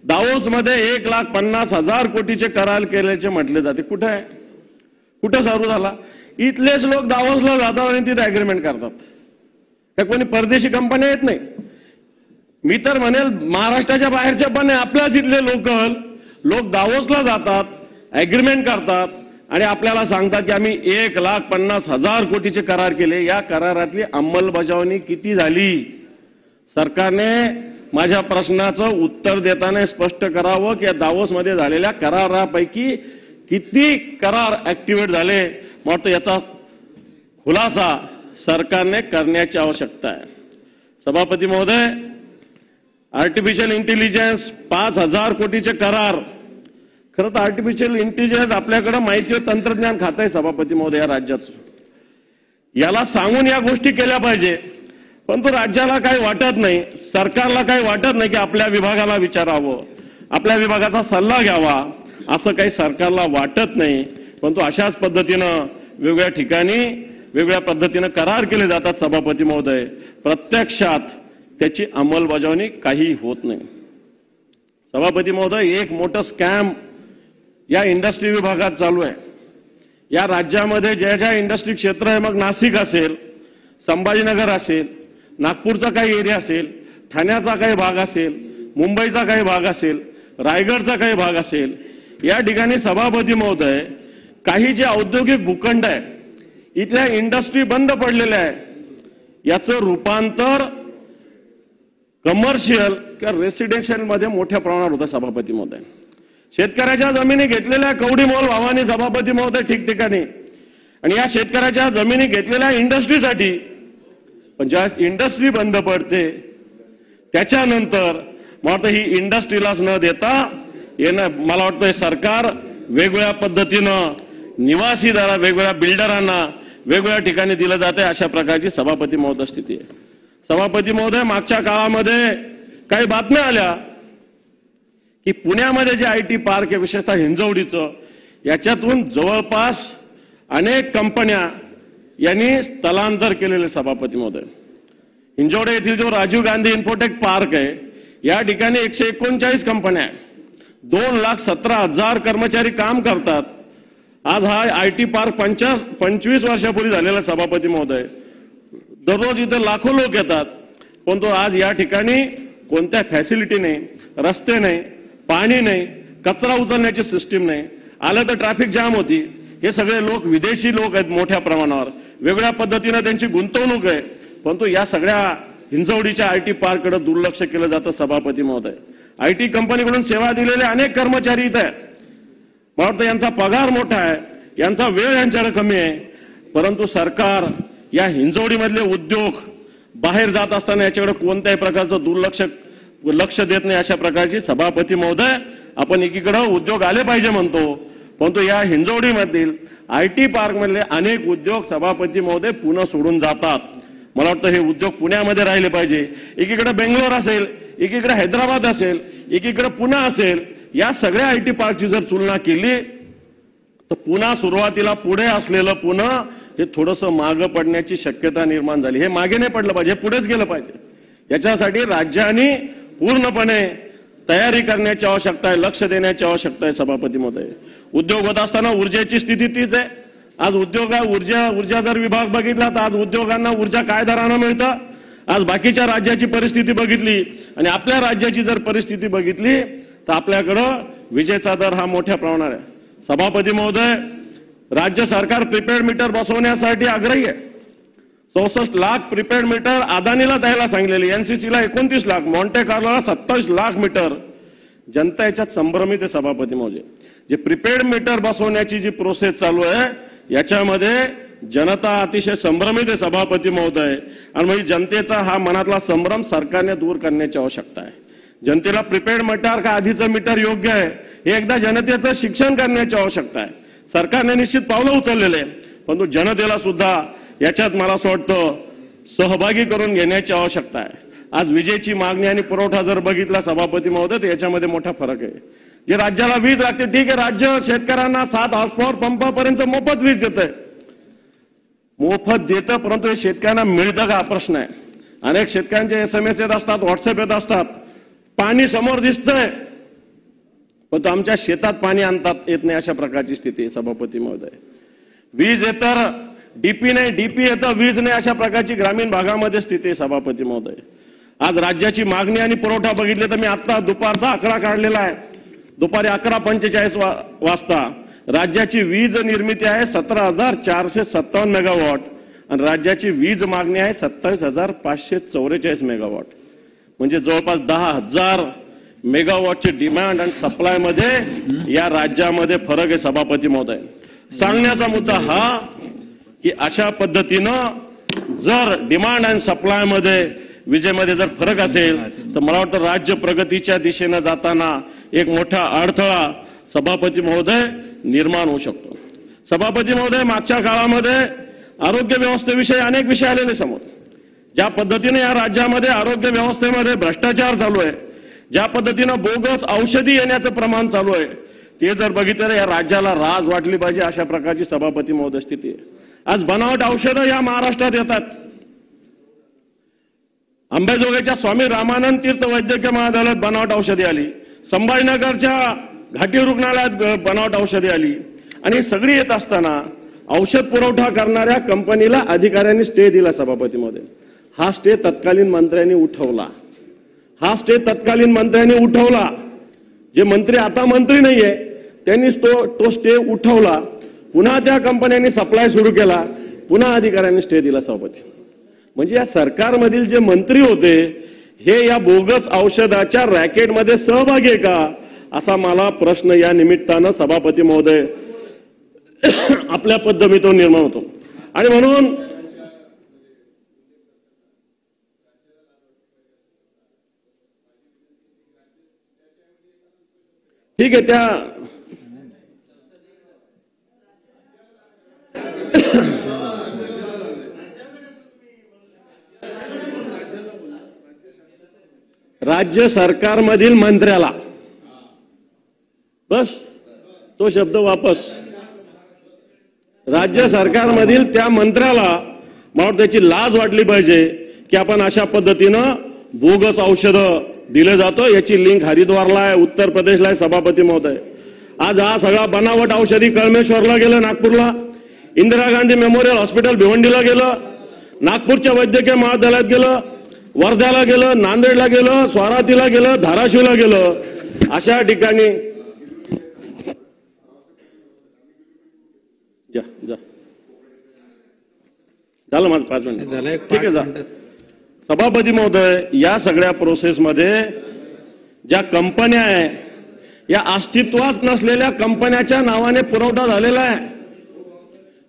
दावोस मध्ये 1,50,000 कोटीचे करार केल्याचे म्हटले जाते. कुठे आहे? कुठं चालू झाला? इथलेच लोक दावोसला जातात आणि तिथे अग्रीमेंट करतात. त्या कोणी परदेशी कंपन्या येत नाही. मी तर म्हणेल महाराष्ट्राच्या बाहेरच्या पण आपल्याच इथले लोकल लोक दावोसला जातात, अग्रीमेंट करतात आणि आपल्याला सांगतात की आम्ही 1,50,000 कोटीचे करार केले. या करारातली अंमलबजावणी किती झाली? सरकारने माझ्या प्रश्नाचं उत्तर देताना स्पष्ट करावं की या दावोसमध्ये झालेल्या करारापैकी किती करार ऍक्टिव्हेट झाले. मला याचा खुलासा सरकारने करण्याची आवश्यकता आहे. सभापती महोदय, आर्टिफिशियल इंटेलिजन्स 5,000 कोटीचे करार. खरं तर आर्टिफिशियल इंटेलिजन्स आपल्याकडे माहिती व तंत्रज्ञान खातं आहे सभापती महोदय या राज्याचं. याला सांगून या गोष्टी केल्या पाहिजे, परंतु राज्याला काही वाटत नाही, सरकारला काही वाटत नाही की आपल्या विभागाला विचारावं, आपल्या विभागाचा सल्ला घ्यावा, असं काही सरकारला वाटत नाही. परंतु अशाच पद्धतीनं वेगवेगळ्या ठिकाणी वेगवेगळ्या पद्धतीनं करार केले जातात सभापती महोदय. प्रत्यक्षात त्याची अंमलबजावणी काही होत नाही. सभापती महोदय, एक मोठं स्कॅम या इंडस्ट्री विभागात चालू आहे. या राज्यामध्ये ज्या ज्या इंडस्ट्री क्षेत्र आहे, मग नाशिक असेल, संभाजीनगर असेल, नागपूरचा काही एरिया असेल, ठाण्याचा काही भाग असेल, मुंबईचा काही भाग असेल, रायगडचा काही भाग असेल, या ठिकाणी सभापती महोदय काही जे औद्योगिक भूखंड आहे इथल्या इंडस्ट्री बंद पडलेल्या आहे, याचं रूपांतर कमर्शियल किंवा रेसिडेन्शियल मध्ये मोठ्या प्रमाणावर होतं सभापती महोदय. शेतकऱ्याच्या जमिनी घेतलेल्या कवडी मोल भावाने सभापती महोदय ठिकठिकाणी, आणि या शेतकऱ्याच्या जमिनी घेतलेल्या इंडस्ट्रीसाठी, पण ज्यावेळेस इंडस्ट्री बंद पडते त्याच्यानंतर मला वाटतं ही इंडस्ट्रीलाच न देता येणं, मला वाटतं सरकार वेगवेगळ्या पद्धतीनं निवासीदारा वेगवेगळ्या बिल्डरांना वेगवेगळ्या ठिकाणी दिलं जाते, अशा प्रकारची सभापती महोदय स्थिती आहे. सभापती महोदय, मागच्या काळामध्ये काही बातम्या आल्या की पुण्यामध्ये जे IT पार्क आहे, विशेषतः हिंजवडीचं, याच्यातून जवळपास अनेक कंपन्या यांनी स्थलांतर केलेले. सभापती महोदय, हिंजवडे येथील जो राजीव गांधी इन्फोटेक पार्क आहे, या ठिकाणी 139 कंपन्या आहेत, 2,17,000 कर्मचारी काम करतात. आज हा IT पार्क 25 वर्षापूर्वी झालेला. सभापती महोदय, दररोज इथे लाखो लोक येतात, परंतु आज या ठिकाणी कोणत्या फॅसिलिटी नाही, रस्ते नाही, पाणी नाही, कचरा उचलण्याची सिस्टीम नाही. आलं तर ट्रॅफिक जाम होती. हे सगळे लोक विदेशी लोक आहेत, मोठ्या प्रमाणावर वेगवेगळ्या पद्धतीनं त्यांची गुंतवणूक आहे, परंतु या सगळ्या हिंजवडीच्या IT पार्ककडे दुर्लक्ष केलं जातं. सभापती महोदय, IT कंपनीकडून सेवा दिलेले अनेक कर्मचारी इथे आहेत. मला वाटतं यांचा पगार मोठा आहे, यांचा वेळ यांच्याकडे कमी आहे, परंतु सरकार या हिंजवडीमधले उद्योग बाहेर जात असताना याच्याकडे कोणत्याही प्रकारचं लक्ष देत नाही. अशा प्रकारची सभापती महोदय, आपण एकीकडे उद्योग आले पाहिजे म्हणतो, परंतु या हिंजवडीमधील IT पार्क मधले अनेक उद्योग सभापती महोदय पुणे सोडून जातात. मला वाटतं हे उद्योग पुण्यामध्ये राहिले पाहिजे. एकीकडे बेंगलोर असेल, एकीकडे हैदराबाद असेल, एकीकडे पुणे असेल, या सगळ्या IT पार्कची जर तुलना केली तर पुन्हा सुरुवातीला पुढे असलेलं पुणे हे थोडंसं मागं पडण्याची शक्यता निर्माण झाली. हे मागे नाही पडलं पाहिजे, पुढेच गेलं पाहिजे. याच्यासाठी राज्यांनी पूर्णपणे तयारी करण्याची आवश्यकता आहे, लक्ष देण्याची आवश्यकता आहे. सभापती महोदय, उद्योग होत असताना ऊर्जेची स्थिती तीच आहे. आज ऊर्जा जर विभाग बघितला तर आज उद्योगांना ऊर्जा काय दरानं मिळतं. आज बाकीच्या राज्याची परिस्थिती बघितली आणि आपल्या राज्याची जर परिस्थिती बघितली तर आपल्याकडं विजेचा दर हा मोठ्या प्रमाणात आहे. सभापती महोदय, राज्य सरकार प्रीपेड मीटर बसवण्यासाठी आग्रही आहे. 64 लाख प्रीपेड मीटर अदानीला द्यायला सांगलेली, NCCला 29 लाख, मॉन्टे कार्लोला 27 लाख मीटर. जनता याच्यात संभ्रमित आहे. सभापती महोदय, जे प्रीपेड मीटर बसवण्याची जी प्रोसेस चालू आहे याच्यामध्ये जनता अतिशय संभ्रमित आहे. सभापती महोदय, आणि म्हणजे जनतेचा हा मनातला संभ्रम सरकारने दूर करण्याची आवश्यकता आहे. जनतेला प्रीपेड मीटर का आधीचं मीटर योग्य आहे हे एकदा जनतेचं शिक्षण करण्याची आवश्यकता आहे. सरकारने निश्चित पावलं उचललेले आहे, परंतु जनतेला सुद्धा याच्यात मला असं वाटतं सहभागी करून घेण्याची आवश्यकता आहे. आज विजेची मागणी आणि पुरवठा जर बघितला सभापती महोदय तर याच्यामध्ये मोठा फरक आहे. जे राज्याला वीज लागते, ठीक आहे, राज्य शेतकऱ्यांना 7 हॉर्सपॉवर पंपापर्यंत मोफत वीज देतंय, मोफत देतं, परंतु हे शेतकऱ्यांना मिळतं का हा प्रश्न आहे. अनेक शेतकऱ्यांचे SMS येत असतात, व्हॉट्सअप येत असतात, पाणी समोर दिसतंय पण आमच्या शेतात पाणी आणतात येत नाही, अशा प्रकारची स्थिती आहे. सभापती महोदय, वीज येतर डीपी नाही, डीपी येतं वीज नाही, अशा प्रकारची ग्रामीण भागामध्ये स्थिती आहे. सभापती महोदय, आज राज्याची मागणी आणि पुरवठा बघितले तर मी आता दुपारचा आकडा काढलेला आहे. दुपारी 11:45 वाजता राज्याची वीज निर्मिती आहे 17,457 मेगावॉट आणि राज्याची वीज मागणी आहे 27,544 मेगावॉट. म्हणजे जवळपास 10,000 मेगावॉटची डिमांड आणि सप्लाय मध्ये या राज्यामध्ये फरक आहे. सभापती महोदय, सांगण्याचा मुद्दा हा की अशा पद्धतीनं जर डिमांड आणि सप्लाय मध्ये विजेमध्ये जर फरक असेल तर मला वाटतं राज्य प्रगतीच्या दिशेने जाताना एक मोठा अडथळा सभापती महोदय निर्माण होऊ शकतो. सभापती महोदय, मागच्या काळामध्ये आरोग्य व्यवस्थेविषयी अनेक विषय आलेले समोर. ज्या पद्धतीने या राज्यामध्ये आरोग्य व्यवस्थेमध्ये भ्रष्टाचार चालू आहे, ज्या पद्धतीनं बोगस औषधी येण्याचं प्रमाण चालू आहे, ते जर बघितलं तर या राज्याला राज वाटली पाहिजे, अशा प्रकारची सभापती महोदय स्थिती आहे. आज बनावट औषधं या महाराष्ट्रात येतात. अंबेजोगाईच्या स्वामी रामानंद तीर्थ वैद्यकीय महाविद्यालयात बनावट औषधी आली, संभाजीनगरच्या घाटी रुग्णालयात बनावट औषधी आली आणि सगळी येत असताना औषध पुरवठा करणाऱ्या कंपनीला अधिकाऱ्यांनी स्टे दिला. सभापती महोदय, हा स्टे तत्कालीन मंत्र्यांनी उठवला. जे मंत्री आता मंत्री नाहीये त्यांनी तो स्टे उठवला. पुन्हा त्या कंपन्यांनी सप्लाय सुरू केला, पुन्हा अधिकाऱ्यांनी स्टे दिला. सभापती, म्हणजे या सरकारमधील जे मंत्री होते हे या बोगस औषधाच्या रॅकेटमध्ये सहभागी आहे का, असा मला प्रश्न या निमित्तानं सभापती महोदय आपल्या पद्धतीतून निर्माण होतो. आणि म्हणून ठीक आहे, राज्य सरकारमधील मंत्र्याला, बस तो शब्द वापस, राज्य सरकारमधील त्या मंत्र्याला मला त्याची लाज वाटली पाहिजे की आपण अशा पद्धतीनं बोगस औषधं दिले जातो. याची लिंक हरिद्वारला आहे, उत्तर प्रदेशला आहे. सभापती महोदय, आज हा सगळा बनावट औषधी कळमेश्वरला गेलं, नागपूरला इंदिरा गांधी मेमोरियल हॉस्पिटल भिवंडीला गेलं, नागपूरच्या वैद्यकीय महाविद्यालयात गेलं, वर्ध्याला गेलं, नांदेडला गेलं, स्वारातीला गेलं, धाराशिवला गेलं. अशा ठिकाणी जा झालं माझं 5 मिनिट, ठीक आहे. जा सभापती महोदय, या सगळ्या प्रोसेसमध्ये ज्या कंपन्या आहे या अस्तित्वाच नसलेल्या कंपन्याच्या नावाने पुरवठा झालेला आहे.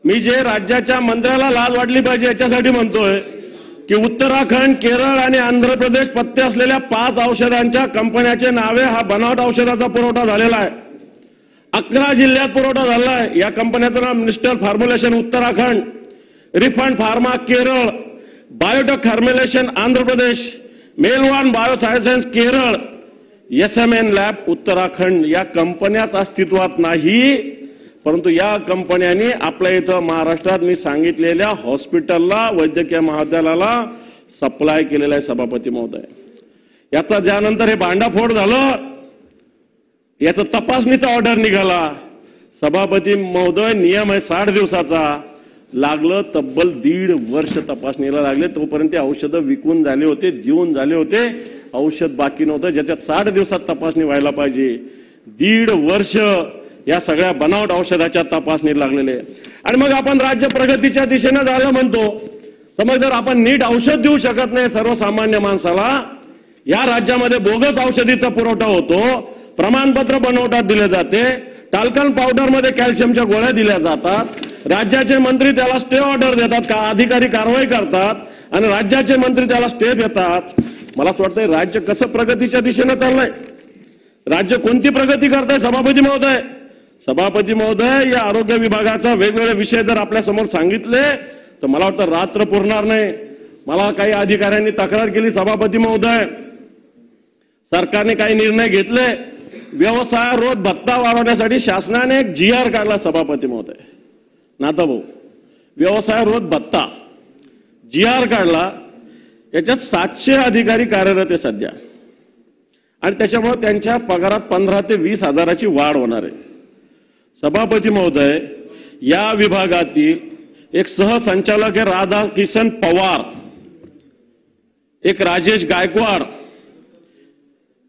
मी जे राज्याच्या मंत्र्याला लाज वाटली पाहिजे याच्यासाठी म्हणतोय की उत्तराखंड, केरळ आणि आंध्र प्रदेश पत्ते असलेल्या 5 औषधांच्या कंपन्याचे नावे हा बनावट औषधाचा पुरवठा झालेला आहे. 11 जिल्ह्यात पुरवठा झाला आहे. या कंपन्याचं नाव minister formulation Uttarakhand, refund pharma Kerala, biotech formulation Andhra Pradesh, मेलवान biosciences Kerala, SMN lab Uttarakhand. या कंपन्याच अस्तित्वात नाही, परंतु या कंपन्यांनी आपल्या इथं महाराष्ट्रात मी सांगितलेल्या हॉस्पिटलला, वैद्यकीय महाविद्यालयाला सप्लाय केलेला आहे. सभापती महोदय, याचा ज्यानंतर हे भांडाफोड झालं, याचा तपासणीचा ऑर्डर निघाला. सभापती महोदय, नियम आहे 60 दिवसाचा, लागलं तब्बल 1.5 वर्ष तपासणीला लागले. तोपर्यंत ते औषधं विकून झाले होते, देऊन झाले होते, औषध बाकी नव्हतं ज्याच्यात 60 दिवसात तपासणी व्हायला पाहिजे. 1.5 वर्ष या सगळ्या बनावट औषधाच्या तपासणी लागलेले. आणि मग आपण राज्य प्रगतीच्या दिशेनं झालं म्हणतो, तर मग जर आपण नीट औषध देऊ शकत नाही सर्वसामान्य माणसाला, या राज्यामध्ये बोगस औषधीचा पुरवठा होतो, प्रमाणपत्र बनवतात दिले जाते, टाल्कन पावडर मध्ये कॅल्शियमच्या गोळ्या दिल्या जातात, राज्याचे मंत्री त्याला स्टे ऑर्डर देतात, का अधिकारी कारवाई करतात आणि राज्याचे मंत्री त्याला स्टे देतात. मला असं वाटतंय राज्य कसं प्रगतीच्या दिशेनं चाललंय, राज्य कोणती प्रगती करताय. सभापती महोदय, सभापती महोदय, या आरोग्य विभागाचा वेगवेगळे विषय जर आपल्या समोर सांगितले तर मला वाटतं रात्र पुरणार नाही. मला काही अधिकाऱ्यांनी तक्रार केली, सभापती महोदय, सरकारने काही निर्णय घेतले, व्यवसायारोध भत्ता वाढवण्यासाठी शासनाने एक GR काढला. सभापती महोदय, नाथाभाऊ, व्यवसायारोध भत्ता GR काढला. याच्यात 700 अधिकारी कार्यरत आहे सध्या, आणि त्याच्यामुळे त्यांच्या पगारात 15 ते 20 हजाराची वाढ होणार आहे. सभापती महोदय, या विभागातील एक सहसंचालक आहे राधाकिशन पवार, एक राजेश गायकवाड,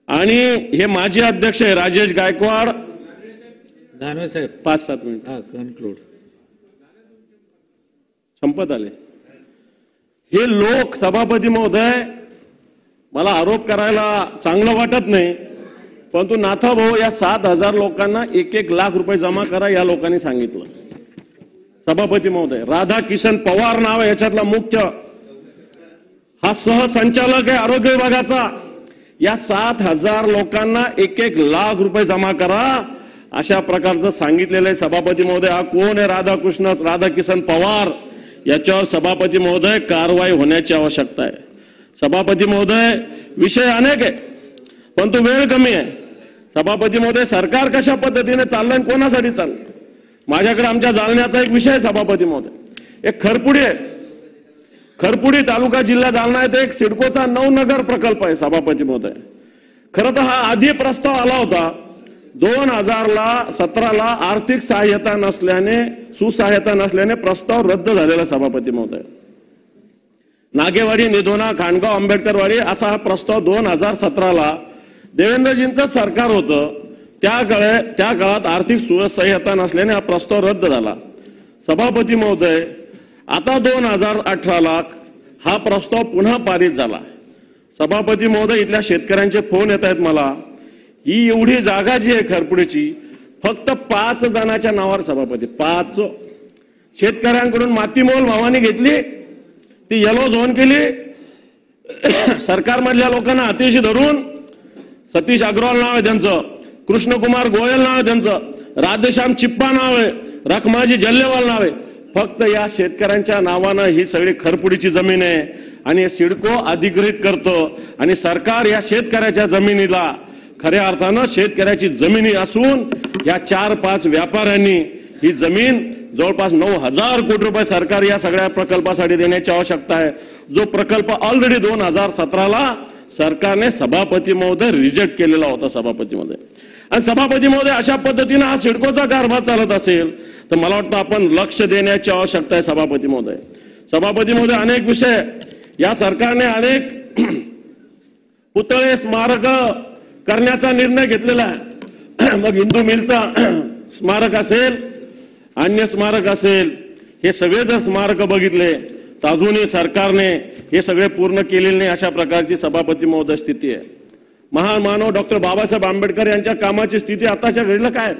आणि हे माजी अध्यक्ष आहे राजेश गायकवाड. दानवे साहेब 5-7 मिनिट कन्क्लूड, संपत आले. हे लोक, सभापती महोदय, मला आरोप करायला चांगलं वाटत नाही, परंतु नाथाभाऊ, या 7,000 लोकांना 1-1 लाख रुपये जमा करा या लोकांनी सांगितलं. सभापती महोदय, राधाकिशन पवार नाव आहे याच्यातला मुख्य, हा सहसंचालक आहे आरोग्य विभागाचा. या 7,000 लोकांना 1-1 लाख रुपये जमा करा अशा प्रकारचं सांगितलेलं आहे. सभापती महोदय, हा कोण आहे? राधाकिशन पवार. याच्यावर सभापती महोदय कारवाई होण्याची आवश्यकता आहे. सभापती महोदय, विषय अनेक आहे परंतु वेळ कमी आहे. सभापती महोदय, सरकार कशा पद्धतीने चाललंय, कोणासाठी चाललंय? माझ्याकडे आमच्या जालन्याचा एक विषय आहे सभापती महोदय. एक खरपुडी आहे, खरपुडी तालुका जिल्हा जालना आहे, एक सिडकोचा नवनगर प्रकल्प आहे. सभापती महोदय, खरं तर हा आधी प्रस्ताव आला होता 2017ला आर्थिक सहाय्यता नसल्याने, सुसहाय्यता नसल्याने प्रस्ताव रद्द झालेला. सभापती महोदय, नागेवाडी, निधोना, खाणगाव, आंबेडकरवाडी असा हा प्रस्ताव 2017ला देवेंद्रजींचं सरकार होतं, त्या काळात आर्थिक सुसहाय्यता नसल्याने हा प्रस्ताव रद्द झाला. सभापती महोदय, आता 2018ला हा प्रस्ताव पुन्हा पारित झाला. सभापती महोदय, इथल्या शेतकऱ्यांचे फोन येत आहेत मला. ही एवढी जागा जी आहे खरपुडीची, फक्त 5 जणांच्या नावावर. सभापती, 5 शेतकऱ्यांकडून मातीमोल भावानी घेतली, ती येलो झोन केली, सरकारमधल्या लोकांना हातीशी धरून. सतीश अग्रवाल नाव आहे त्यांचं, कृष्णकुमार गोयल नाव आहे त्यांचं, राधेश्याम चिप्पा नाव आहे, रखमाजी जल्लेवाल नाव आहे. फक्त या शेतकऱ्यांच्या नावानं ही सगळी खरपुडीची जमीन आहे आणि सिडको अधिकृत करतो आणि सरकार या शेतकऱ्याच्या जमिनीला खऱ्या अर्थानं शेतकऱ्याची जमिनी असून या 4-5 व्यापाऱ्यांनी ही जमीन जवळपास 9,000 कोटी रुपये सरकार या सगळ्या प्रकल्पासाठी देण्याची आवश्यकता आहे. जो प्रकल्प ऑलरेडी 2017ला सरकारने सभापती महोदय रिजेक्ट केलेला होता सभापती महोदय. आणि सभापती महोदय अशा पद्धतीने हा सिडकोचा कारभार चालत असेल तर मला वाटतं आपण लक्ष देण्याची आवश्यकता आहे सभापती महोदय. सभापती महोदय अनेक विषय या सरकारने अनेक पुतळे स्मारक करण्याचा निर्णय घेतलेला आहे. मग हिंदू मिलचा स्मारक असेल अन्य स्मारक असेल हे सगळे जर स्मारक बघितले तर अजूनही सरकारने हे सगळे पूर्ण केलेले नाही अशा प्रकारची सभापती महोदय स्थिती आहे. महान मानव डॉक्टर बाबासाहेब आंबेडकर यांच्या कामाची स्थिती आताच्या घडीला काय?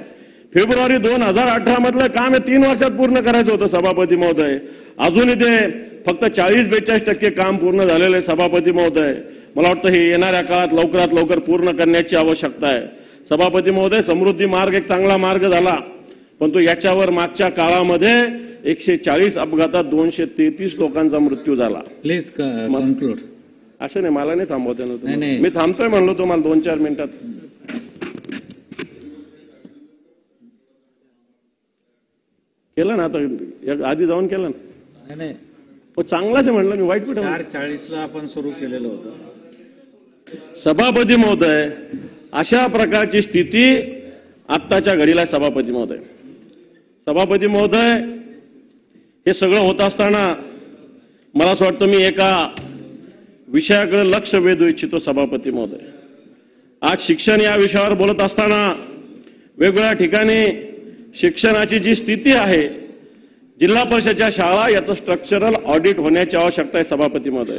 फेब्रुवारी 2018 मधलं काम हे 3 वर्षात पूर्ण करायचं होतं सभापती महोदय. अजूनही ते फक्त 40-42% काम पूर्ण झालेलं आहे सभापती महोदय. मला वाटतं हे येणाऱ्या काळात लवकरात लवकर पूर्ण करण्याची आवश्यकता आहे. सभापती महोदय समृद्धी मार्ग एक चांगला मार्ग झाला परंतु याच्यावर मागच्या काळामध्ये 140 अपघातात 233 लोकांचा मृत्यू झाला. Please conclude. असं नाही मला नाही थांबवते ना नाही, तुम्ही. नाही. मी थांबतोय म्हणलो तुम्हाला 2-4 मिनिटात. केलं ना आता आधी जाऊन केलं ना. नाही चांगलाच आहे म्हणलं मी वाईट कुठे. 4:40ला आपण सुरू केलेलं होतं. सभापती महोदय अशा प्रकारची स्थिती आत्ताच्या घडीला सभापती महोदय. सभापती महोदय हे सगळं होत असताना मला असं वाटतं मी एका विषयाकडे लक्ष वेधू इच्छितो सभापती महोदय. आज शिक्षण या विषयावर बोलत असताना वेगवेगळ्या ठिकाणी शिक्षणाची जी स्थिती आहे जिल्हा परिषदेच्या शाळा याचं स्ट्रक्चरल ऑडिट होण्याची आवश्यकता आहे सभापती महोदय.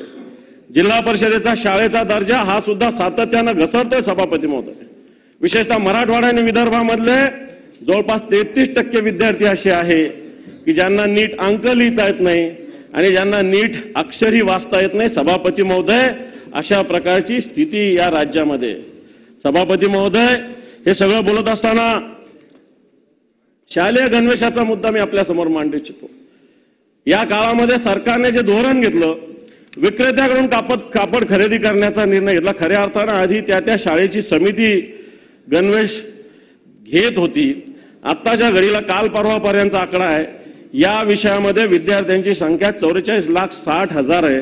जिल्हा परिषदेचा शाळेचा दर्जा हा सुद्धा सातत्यानं घसरतोय सभापती महोदय. विशेषतः मराठवाडा आणि विदर्भामधले जवळपास 33% विद्यार्थी असे आहे की ज्यांना नीट अंक लिहिता येत नाही आणि ज्यांना नीट अक्षरही वाचता येत नाही सभापती महोदय. अशा प्रकारची स्थिती या राज्यामध्ये. सभापती महोदय हे सगळं बोलत असताना शालेय गणवेशाचा मुद्दा मी आपल्या समोर मांडू इच्छितो. या काळामध्ये सरकारने जे धोरण घेतलं विक्रेत्याकडून कापड खरेदी करण्याचा निर्णय घेतला. खऱ्या अर्थानं आधी त्या शाळेची समिती गणवेश घेत होती. आत्ताच्या घडीला काल परवापर्यंतचा आकडा आहे या विषयामध्ये विद्यार्थ्यांची संख्या 44,60,000 आहे.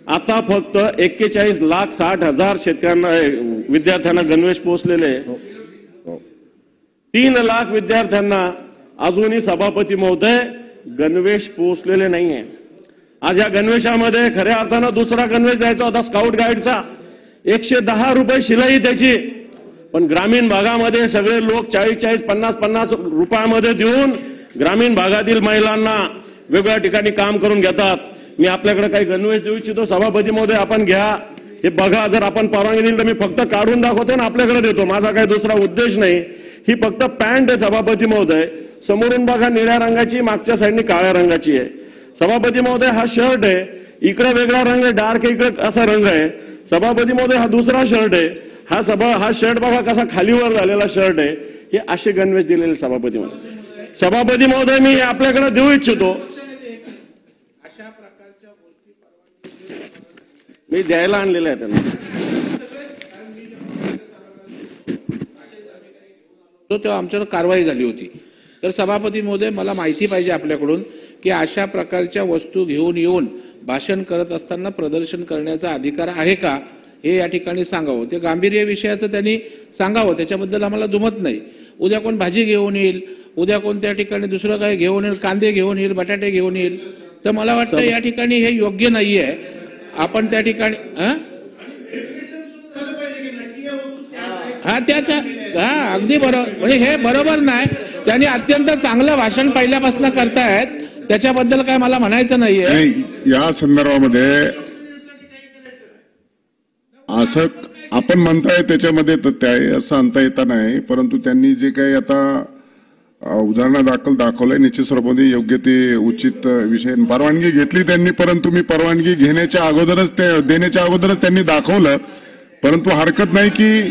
आता फक्त 41,60,000 शेतकऱ्यांना विद्यार्थ्यांना गणवेश पोहोचलेले. 3 लाख विद्यार्थ्यांना अजूनही सभापती महोदय गणवेश पोहोचलेले नाहीये. आज या गणवेशामध्ये खऱ्या अर्थानं दुसरा गणवेश द्यायचा होता स्काउट गाईडचा 110 रुपये शिलाई त्याची. पण ग्रामीण भागामध्ये सगळे लोक 40-40, 50-50 रुपयामध्ये देऊन ग्रामीण भागातील महिलांना वेगवेगळ्या ठिकाणी काम करून घेतात. मी आपल्याकडे काही गणवेश देऊ इच्छितो सभापती महोदय आपण घ्या हे बघा. जर आपण परवानगी दिली तर मी फक्त काढून दाखवतो ना आपल्याकडे देतो. माझा काही दुसरा उद्देश नाही. ही फक्त पॅन्ट आहे सभापती महोदय. समोरून बघा निळ्या रंगाची हा साईडने काळ्या रंगाची आहे. सभापती महोदय हा शर्ट आहे इकडे वेगळा रंग आहे डार्क इकडे असा रंग आहे. सभापती महोदय हा दुसरा शर्ट आहे. हा शर्ट बघा कसा खालीवर झालेला शर्ट आहे. हे असे गणवेश दिलेले सभापती महोदय. सभापती महोदय मी आपल्याकडे देऊ इच्छितो. मी द्यायला आणलेलं आहे त्यांना. तेव्हा आमच्यावर कारवाई झाली होती. तर सभापती महोदय मला माहिती पाहिजे आपल्याकडून की अशा प्रकारच्या वस्तू घेऊन येऊन भाषण करत असताना प्रदर्शन करण्याचा अधिकार आहे का हे या ठिकाणी सांगावं. ते गांभीर्य विषयाचं त्यांनी सांगावं. त्याच्याबद्दल आम्हाला दुमत नाही. उद्या कोण भाजी घेऊन येईल उद्या कोण त्या ठिकाणी दुसरं काय घेऊन येईल कांदे घेऊन येईल बटाटे घेऊन येईल तर मला वाटतं या ठिकाणी हे योग्य नाहीये. आपण त्या ठिकाणी अगदी बरोबर म्हणजे हे बरोबर नाही. त्यांनी अत्यंत चांगलं भाषण पहिल्यापासून करतायत त्याच्याबद्दल काय मला म्हणायचं नाहीये. या संदर्भामध्ये असं आपण म्हणताय त्याच्यामध्ये तर असं आणता येता नाही. परंतु त्यांनी जे काही आता उदाहरणादाखल दाखवलंय निश्चित स्वरूपामध्ये योग्य ते उचित विषय परवानगी घेतली त्यांनी. परंतु मी परवानगी घेण्याच्या अगोदरच देण्याच्या अगोदरच त्यांनी दाखवलं. परंतु हरकत नाही की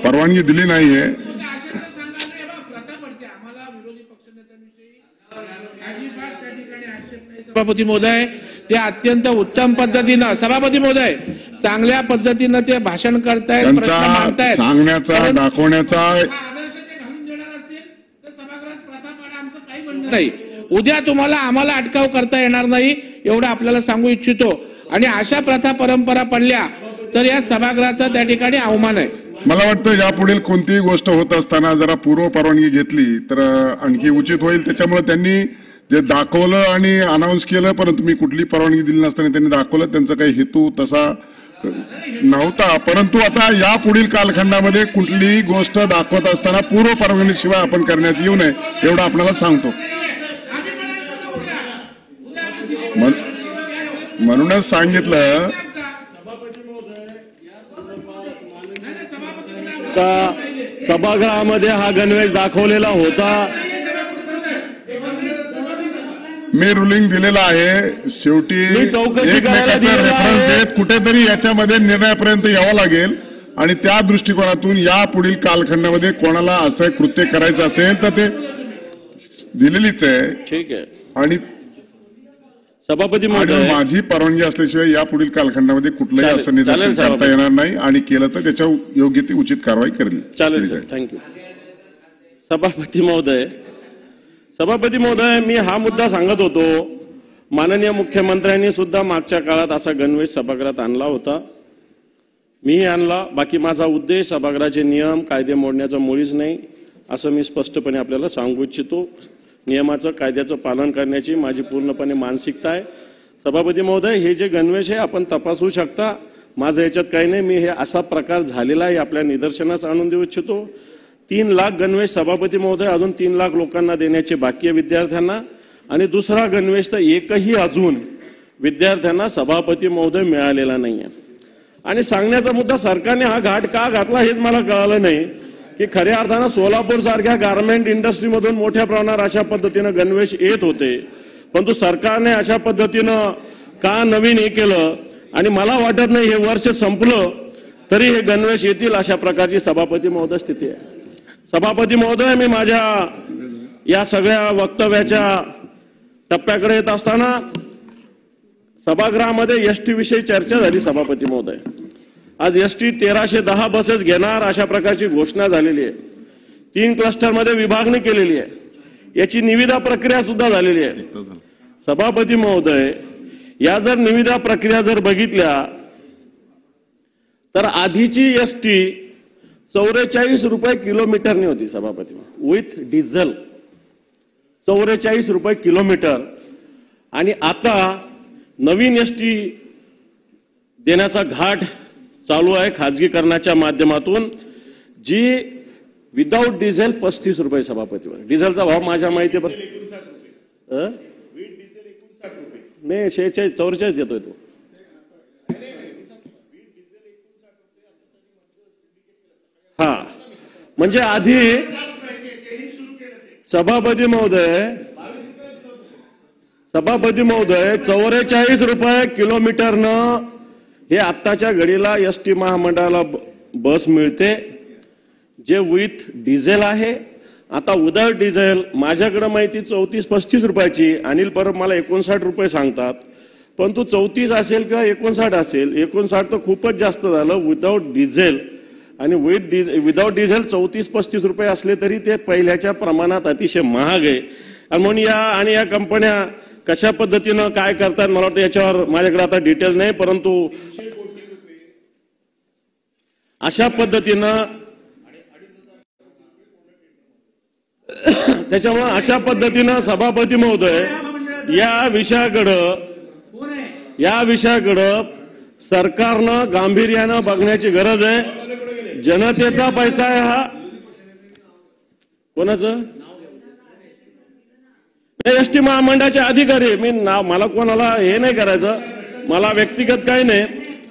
परवानगी दिली नाहीये. सभापती महोदय, ते अत्यंत उत्तम पद्धतीनं सभापती महोदय चांगल्या पद्धतीनं ते भाषण करतायत, प्रश्न त्यांचा मांडतायत. सांगण्याचा दाखवण्याचा आदर्श ते घालून देणार असतील तर सभागृहात प्रथा पाडा, आमचं काही म्हणणं नाही. उद्या तुम्हाला आम्हाला अटकाव करता येणार नाही एवढं आपल्याला सांगू इच्छितो. आणि अशा प्रथा परंपरा पडल्या तर या सभागृहाचा त्या ठिकाणी अवमान आहे. मला वाटतं यापुढील कोणतीही गोष्ट होत असताना जरा पूर्व परवानगी घेतली तर आणखी उचित होईल. त्याच्यामुळे त्यांनी जे दाखवलं आणि अनाऊन्स केलं, परंतु मी कुठली परवानगी दिली नसताना त्यांनी दाखवलं, त्यांचा काही हेतू तसा नव्हता. परंतु आता या पुढील कालखंडामध्ये कुठलीही गोष्ट दाखवत असताना पूर्व परवानगीशिवाय आपण करण्यात येऊ नये एवढं आपल्याला सांगतो. म्हणूनच सांगितलं का सभागृहामध्ये हा गणवेश दाखवलेला होता. मी रुलिंग दिलेलं आहे. शेवटी मी चौकशी करायला एकमेकाचा दिलेलं रेफरन्स आहे. देत कुठेतरी याच्यामध्ये निर्णयापर्यंत यावं लागेल आणि त्या दृष्टिकोनातून या पुढील कालखंडामध्ये कोणाला असं कृत्य करायचं असेल तर ते दिलेलीच आहे. ठीक आहे. आणि सभापती महोदय, माझी परवानगी असल्याशिवाय या पुढील कालखंडामध्ये कुठलंही चालेल, असं निदर्शन चालेल, करता सभापती. येणार नाही आणि केलं तर त्याच्यावर योग्य ती उचित कारवाई चालेल केली सर, जाईल. थँक्यू. सभापती महोदय, मी हा मुद्दा सांगत होतो. माननीय मुख्यमंत्र्यांनी सुद्धा मागच्या काळात असा गणवेश सभागृहात आणला होता. मीही आणला. बाकी माझा उद्देश सभागृहाचे नियम कायदे मोडण्याचा मुळीच नाही, असं मी स्पष्टपणे आपल्याला सांगू इच्छितो. नियमाचं कायद्याचं पालन करण्याची माझी पूर्णपणे मानसिकता आहे. सभापती महोदय, हे जे गणवेश आहे आपण तपासू शकता. माझं याच्यात काही नाही. मी हे असा प्रकार झालेला आहे आपल्या निदर्शनास आणून देऊ इच्छितो. 3 लाख गणवेश सभापती महोदय अजून 3 लाख लोकांना देण्याचे बाकी आहे विद्यार्थ्यांना. आणि दुसरा गणवेश तर एकही अजून विद्यार्थ्यांना सभापती महोदय मिळालेला नाही आहे. आणि सांगण्याचा मुद्दा, सरकारने हा घाट का घातला हेच मला कळालं नाही की खऱ्या अर्थानं सोलापूर सारख्या गारमेंट इंडस्ट्रीमधून मोठ्या प्रमाणावर अशा पद्धतीनं गणवेश येत होते, परंतु सरकारने अशा पद्धतीनं का नवीन हे केलं. आणि मला वाटत नाही हे वर्ष संपलं तरी हे गणवेश येतील अशा प्रकारची सभापती महोदय स्थिती आहे. सभापती महोदय, मी माझ्या या सगळ्या वक्तव्याच्या टप्प्याकडे येत असताना सभागृहामध्ये एसटी विषयी चर्चा झाली. सभापती महोदय, आज एसटी 1310 बसेस घेणार अशा प्रकारची घोषणा झालेली आहे. 3 क्लस्टरमध्ये विभागणी केलेली आहे. याची निविदा प्रक्रिया सुद्धा झालेली आहे. सभापती महोदय, या जर निविदा प्रक्रिया जर बघितल्या तर आधीची एसटी 44 रुपये किलोमीटरनी होती सभापती, विथ डिझेल 44 रुपये किलोमीटर. आणि आता नवीन एसटी देण्याचा घाट चालू आहे खाजगीकरणाच्या माध्यमातून, जी विदाऊट डिझेल 35 रुपये सभापतीवर. डिझेलचा भाव माझ्या माहितीवर नाही 46-44 देतोय तो. हा म्हणजे आधी सभापती महोदय 44 रुपये किलोमीटरनं हे आत्ताच्या घडीला एसटी महामंडळाला बस मिळते, जे विथ डिझेल आहे. आता विदाउट डिझेल माझ्याकडे माहिती 34-35 रुपयाची. अनिल परब मला 59 रुपये सांगतात, परंतु 34 असेल किंवा 59 असेल, 59 तर खूपच जास्त झालं विदाउट डिझेल. आणि विदाउट डिझेल 34-35 रुपये असले तरी ते पहिल्याच्या प्रमाणात अतिशय महाग आहे. आणि म्हणून या कंपन्या कशा पद्धतीनं काय करतात मला वाटतं याच्यावर माझ्याकडे आता डिटेल नाही, परंतु अशा पद्धतीनं त्याच्यामुळे अशा पद्धतीनं सभापती महोदय या विषयाकडं सरकारनं गांभीर्यानं बघण्याची गरज आहे. जनतेचा पैसा आहे हा. कोणाचं? एसटी महामंडळाचे अधिकारी. मला कोणाला हे नाही करायचं, मला व्यक्तिगत काही नाही,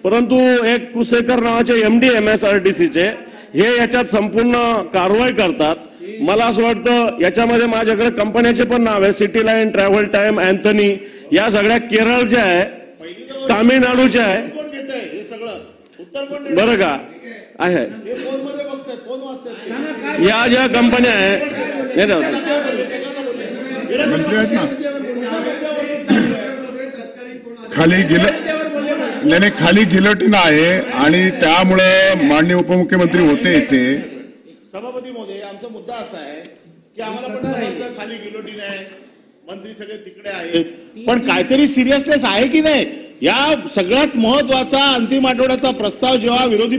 परंतु एक कुसेकर नावाचे MD MSRTCचे हे याच्यात संपूर्ण कारवाई करतात. मला असं वाटतं याच्यामध्ये माझ्याकडे कंपन्याचे पण नाव आहे, city line, travel time, Anthony, या सगळ्या केरळच्या आहे, तामिळनाडूच्या आहे, बरं का आहे. या ज्या कंपन्या आहे मंत्री आहेत ना, खाली खाली गिलोटीन आहे आणि त्यामुळं माननीय उपमुख्यमंत्री होते इथे. सभापती महोदय, आमचा मुद्दा असा आहे की आम्हाला पण समजतं खाली गिलोटीन आहे, मंत्री सगळे तिकडे आहेत, पण काहीतरी सिरियसनेस आहे की नाही? या सगळ्यात महत्वाचा अंतिम आठवड्याचा प्रस्ताव जेव्हा विरोधी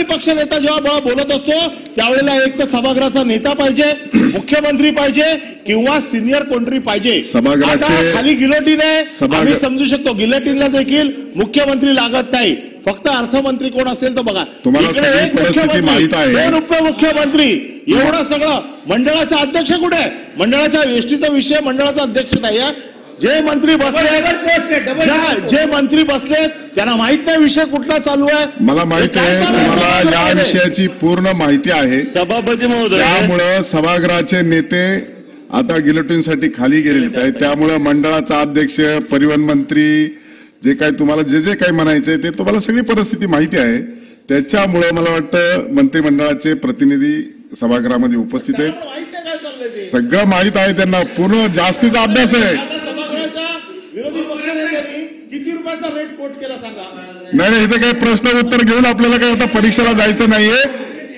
पक्ष नेता जेव्हा बोलत असतो त्यावेळेला एक तर सभागृहाचा नेता पाहिजे, मुख्यमंत्री पाहिजे किंवा सिनियर कोणतरी पाहिजे. सभागृहाचे खाली गिलोटीन आहे, आम्ही समजू शकतो. गिलोटीनला देखील मुख्यमंत्री लागत नाही, फक्त अर्थमंत्री कोण असेल तर बघा. तुम्हाला सगळी परिस्थिती माहित आहे. दोन उपमुख्यमंत्री, एवढं सगळं. मंडळाचा अध्यक्ष कुठे आहे? मंडळाच्या एसटीचा विषय मंडळाचा अध्यक्ष नाही. जे मंत्री बसलेत त्यांना माहित नाही विषय कुठला चालू आहे. मला माहिती आहे, मला या विषयाची पूर्ण माहिती आहे. सभापती महोदय, त्यामुळं सभागृहाचे नेते आता गिलोटीनसाठी खाली गेलेले आहेत. त्यामुळं मंडळाचा अध्यक्ष, परिवहन मंत्री, जे काही तुम्हाला जे काही म्हणायचंय ते तुम्हाला सगळी परिस्थिती माहिती आहे. त्याच्यामुळं मला वाटतं मंत्रिमंडळाचे प्रतिनिधी सभागृहामध्ये उपस्थित आहेत, सगळं माहित आहे त्यांना, पूर्ण जास्तीचा अभ्यास आहे. विरोधी पक्षनेत्यांनी किती रुपयाचा रेट कोट केला सांगा? नाही, इथे काही प्रश्न उत्तर घेऊन आपल्याला काही आता परीक्षेला जायचं नाहीये.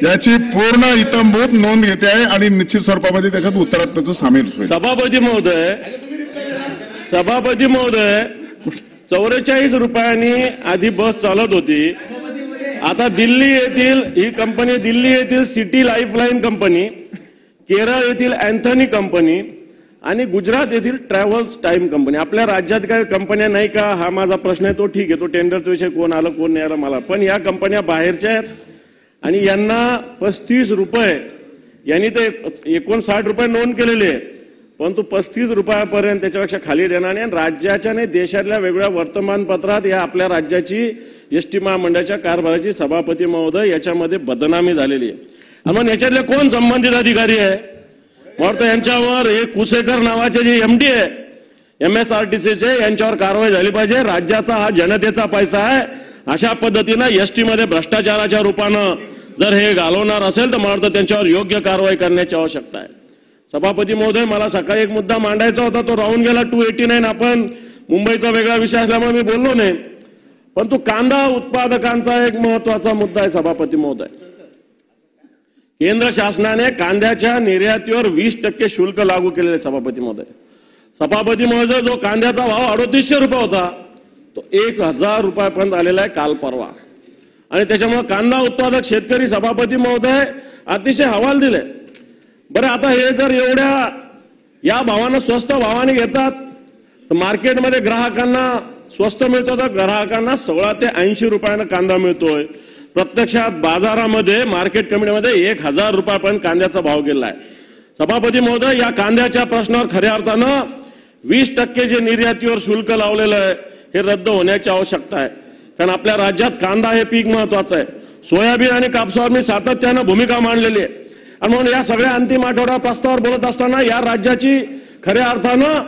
याची पूर्ण इत्थंभूत नोंद घेते आहे आणि निश्चित स्वरूपामध्ये त्याच्यात उत्तरात त्याचं सामील होईल. सभापती महोदय 44 रुपयांनी आधी बस चालत होती. आता दिल्ली येथील सिटी लाईफलाईन कंपनी, केरळ येथील अँथनी कंपनी आणि गुजरात येथील ट्रॅव्हल्स टाइम कंपनी. आपल्या राज्यात काही कंपन्या नाही का, हा माझा प्रश्न आहे. तो ठीक आहे, तो टेंडरचा विषय, कोण आलं कोण नाही आलं मला, पण या कंपन्या बाहेरच्या आहेत आणि यांना 35 रुपये, यांनी ते 59 रुपये नोंद केलेले आहे, परंतु 35 रुपयापर्यंत त्याच्यापेक्षा खाली देणार नाही. आणि राज्याच्या नाही देशातल्या वेगवेगळ्या वर्तमानपत्रात या आपल्या राज्याची एसटी महामंडळाच्या कारभाराची सभापती महोदय याच्यामध्ये बदनामी झालेली आहे. आणि मग याच्यातले कोण संबंधित अधिकारी आहे? वाटतं यांच्यावर हे कुसेकर नावाचे जे MD आहे MSRTCचे, यांच्यावर कारवाई झाली पाहिजे. राज्याचा हा जनतेचा पैसा आहे. अशा पद्धतीनं एसटी मध्ये भ्रष्टाचाराच्या रूपानं जर हे घालवणार असेल तर मला वाटतं त्यांच्यावर योग्य कारवाई करण्याची आवश्यकता आहे. सभापती महोदय, मला सकाळी एक मुद्दा मांडायचा होता, तो राहून गेला. 289 आपण मुंबईचा वेगळा विषय असल्यामुळे मी बोललो नाही, परंतु कांदा उत्पादकांचा एक महत्वाचा मुद्दा आहे. सभापती महोदय, केंद्र शासनाने कांद्याच्या निर्यातीवर 20% शुल्क लागू केलेले. सभापती महोदय, जो कांद्याचा भाव 3800 रुपये होता तो 1000 रुपयापर्यंत आलेला आहे काल परवा. आणि त्याच्यामुळे कांदा उत्पादक शेतकरी, सभापती महोदय, अतिशय हवाल दिले. बरं, आता हे जर एवढ्या या भावानं स्वस्त भावाने घेतात तर मार्केटमध्ये ग्राहकांना स्वस्त मिळतो, तर ग्राहकांना 16 ते 80 रुपयानं कांदा मिळतोय. प्रत्यक्षात बाजारामध्ये मार्केट कमिटीमध्ये 1000 रुपयापर्यंत कांद्याचा भाव गेला आहे. सभापती महोदय, या कांद्याच्या प्रश्नावर खऱ्या अर्थानं 20% जे निर्यातीवर शुल्क लावलेलं आहे हे रद्द होण्याची आवश्यकता आहे. कारण आपल्या राज्यात कांदा हे पीक महत्वाचं आहे. सोयाबीन आणि कापसावर मी सातत्यानं भूमिका मांडलेली आहे. आणि म्हणून या सगळ्या अंतिम आठवडा प्रस्तावावर बोलत असताना या राज्याची खऱ्या अर्थानं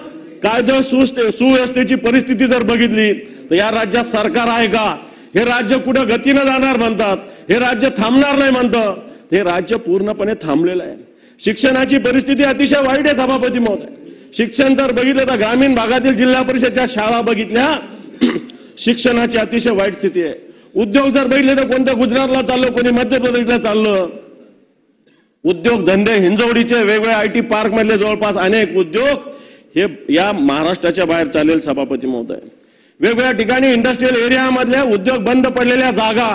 कायदा सुव्यवस्थेची परिस्थिती जर बघितली तर या राज्यात सरकार आहे का? हे राज्य कुठं गतीनं जाणार म्हणतात, हे राज्य थांबणार नाही म्हणतं, हे राज्य पूर्णपणे थांबलेलं आहे. शिक्षणाची परिस्थिती अतिशय वाईट आहे. सभापती महोदय, शिक्षण जर बघितलं तर ग्रामीण भागातील जिल्हा परिषदच्या शाळा बघितल्या, शिक्षणाची अतिशय वाईट स्थिती आहे. उद्योग जर बघितले तर कोणत्या गुजरातला चाललं, कोणी मध्य प्रदेशला चाललं. उद्योग धंदे हिंजवडीचे वेगवेगळ्या IT पार्क मधले जवळपास अनेक उद्योग हे या महाराष्ट्राच्या बाहेर चालेल. सभापती महोदय, वेगवेगळ्या ठिकाणी इंडस्ट्रियल एरियामधल्या उद्योग बंद पडलेल्या जागा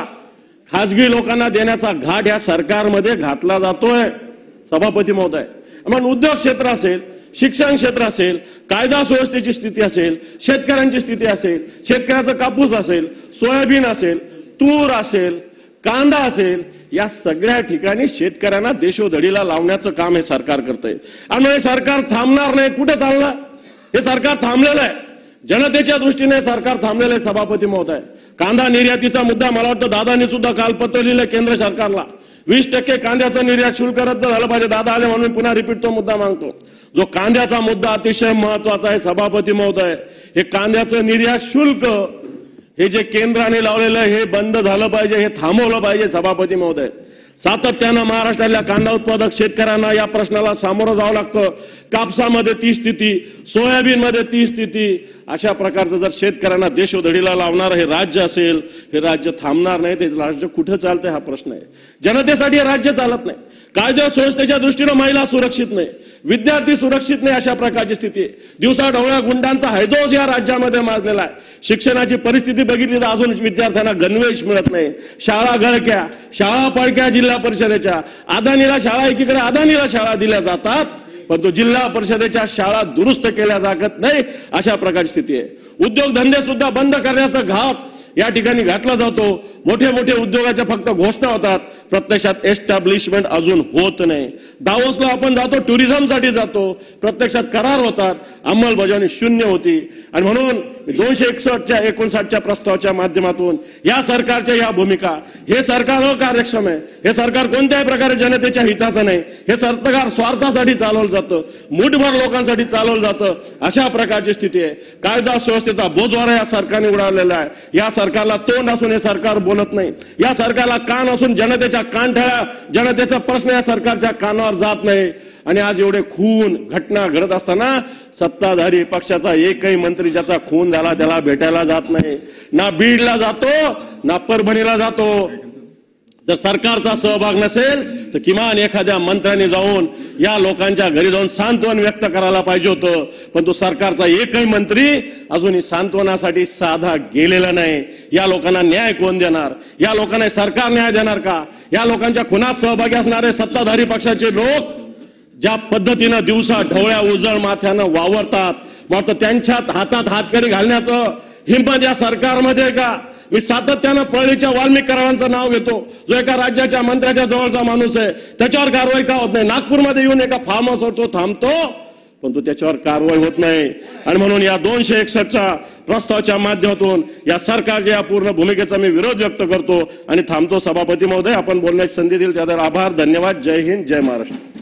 खासगी लोकांना देण्याचा घाट या सरकारमध्ये घातला जातोय. सभापती महोदय, मग उद्योग क्षेत्र असेल, शिक्षण क्षेत्र असेल, कायदा सुव्यवस्थेची स्थिती असेल, शेतकऱ्यांची स्थिती असेल, शेतकऱ्याचा कापूस असेल, सोयाबीन असेल, तूर असेल, कांदा असेल, या सगळ्या ठिकाणी शेतकऱ्यांना देशोधडीला लावण्याचं काम हे सरकार करतंय. आणि हे सरकार थांबणार नाही. कुठे चाललं? हे सरकार थांबलेलं आहे. जनतेच्या दृष्टीने सरकार थांबलेलं आहे. सभापती महोदय, कांदा निर्यातीचा मुद्दा मला वाटतं दादांनी सुद्धा काल पत्र लिहिलं केंद्र सरकारला. 20% कांद्याचं निर्यात शुल्क रद्द झालं पाहिजे. दादा आले म्हणून पुन्हा रिपीट तो मुद्दा मागतो. जो कांद्याचा मुद्दा अतिशय महत्वाचा आहे. सभापती महोदय, हे कांद्याचं निर्यात शुल्क हे जे केंद्राने लावलेलं हे बंद झालं पाहिजे, हे थांबवलं पाहिजे. सभापती महोदय, सातत्यानं महाराष्ट्रातल्या कांदा उत्पादक शेतकऱ्यांना या प्रश्नाला सामोरं जावं लागतं. कापसामध्ये ती स्थिती, सोयाबीनमध्ये ती स्थिती. अशा प्रकारचं जर शेतकऱ्यांना देशोधडीला लावणारं हे राज्य असेल, हे राज्य थांबणार नाही. ते राज्य कुठं चालतंय हा प्रश्न आहे. जनतेसाठी हे राज्य चालत नाही. कायदा सुव्यवस्थेच्या दृष्टीनं महिला सुरक्षित नाही, विद्यार्थी सुरक्षित नाही. अशा प्रकारची स्थिती आहे. दिवसा ढवळ्या गुंडांचा हैदोस या राज्यामध्ये माजलेला आहे. शिक्षणाची परिस्थिती बघितली तर अजून विद्यार्थ्यांना गणवेश मिळत नाही. शाळा गळक्या, शाळा पळक्या जिल्हा परिषदेच्या. अदानीला शाळा एकीकडे अदानीला शाळा दिल्या जातात, परंतु जिल्हा परिषदेच्या शाळा दुरुस्त केल्या जात नाही. अशा प्रकारची स्थिती आहे. उद्योगधंदे सुद्धा बंद करण्याचा घात या ठिकाणी घातला जातो. मोठे मोठे उद्योगाच्या फक्त घोषणा होतात, प्रत्यक्षात एस्टॅब्लिशमेंट अजून होत नाही. दावोसला आपण जातो, टुरिझमसाठी जातो, प्रत्यक्षात करार होतात, अंमलबजावणी शून्य होती. आणि म्हणून 261च्या प्रस्तावाच्या माध्यमातून या सरकारच्या या भूमिका, हे सरकार अकार्यक्षम आहे. हे सरकार कोणत्याही प्रकारे जनतेच्या हिताचं नाही. हे सरकार स्वार्थासाठी चालवलं जातं, मुठभर लोकांसाठी चालवलं जातं. अशा प्रकारची स्थिती आहे. कायदा सुव्यवस्थेचा बोजवारा या सरकारने उडावलेला आहे. या सरकारला तोंड असून हे सरकार बोलत नाही. या सरकारला कान असून जनतेच्या कानठळ्या, जनतेचा प्रश्न या सरकारच्या कानावर जात नाही. आणि आज एवढे खून घटना घडत असताना सत्ताधारी पक्षाचा एकही मंत्री ज्याचा खून झाला त्याला भेटायला जात नाही. ना बीडला जातो, ना परभणीला जातो. जर सरकारचा सहभाग नसेल तर किमान एखाद्या मंत्र्याने जाऊन या लोकांच्या घरी जाऊन सांत्वन व्यक्त करायला पाहिजे होतं. पण तो सरकारचा एकही मंत्री अजूनही सांत्वनासाठी साधा गेलेला नाही. या लोकांना न्याय कोण देणार? या लोकांना सरकार न्याय देणार का? या लोकांच्या खुनात सहभागी असणारे सत्ताधारी पक्षाचे लोक ज्या पद्धतीनं दिवसा ढवळ्या उजळ माथ्यानं वावरतात, मग त्यांच्या हातात हातकडी घालण्याचं हिंमत या सरकारमध्ये का? मी सातत्यानं पळणीच्या वाल्मिक करारांचं नाव घेतो, जो एका राज्याच्या मंत्र्याच्या जवळचा माणूस आहे. त्याच्यावर कारवाई का होत नाही? नागपूरमध्ये येऊन एका फार्म हाऊसवर तो थांबतो, पण तो त्याच्यावर कारवाई होत नाही. आणि म्हणून या 261च्या प्रस्तावाच्या माध्यमातून या सरकारच्या या पूर्ण भूमिकेचा मी विरोध व्यक्त करतो आणि थांबतो. सभापती महोदय, आपण बोलण्याची संधी दिली त्याबद्दल आभार, धन्यवाद. जय हिंद, जय महाराष्ट्र.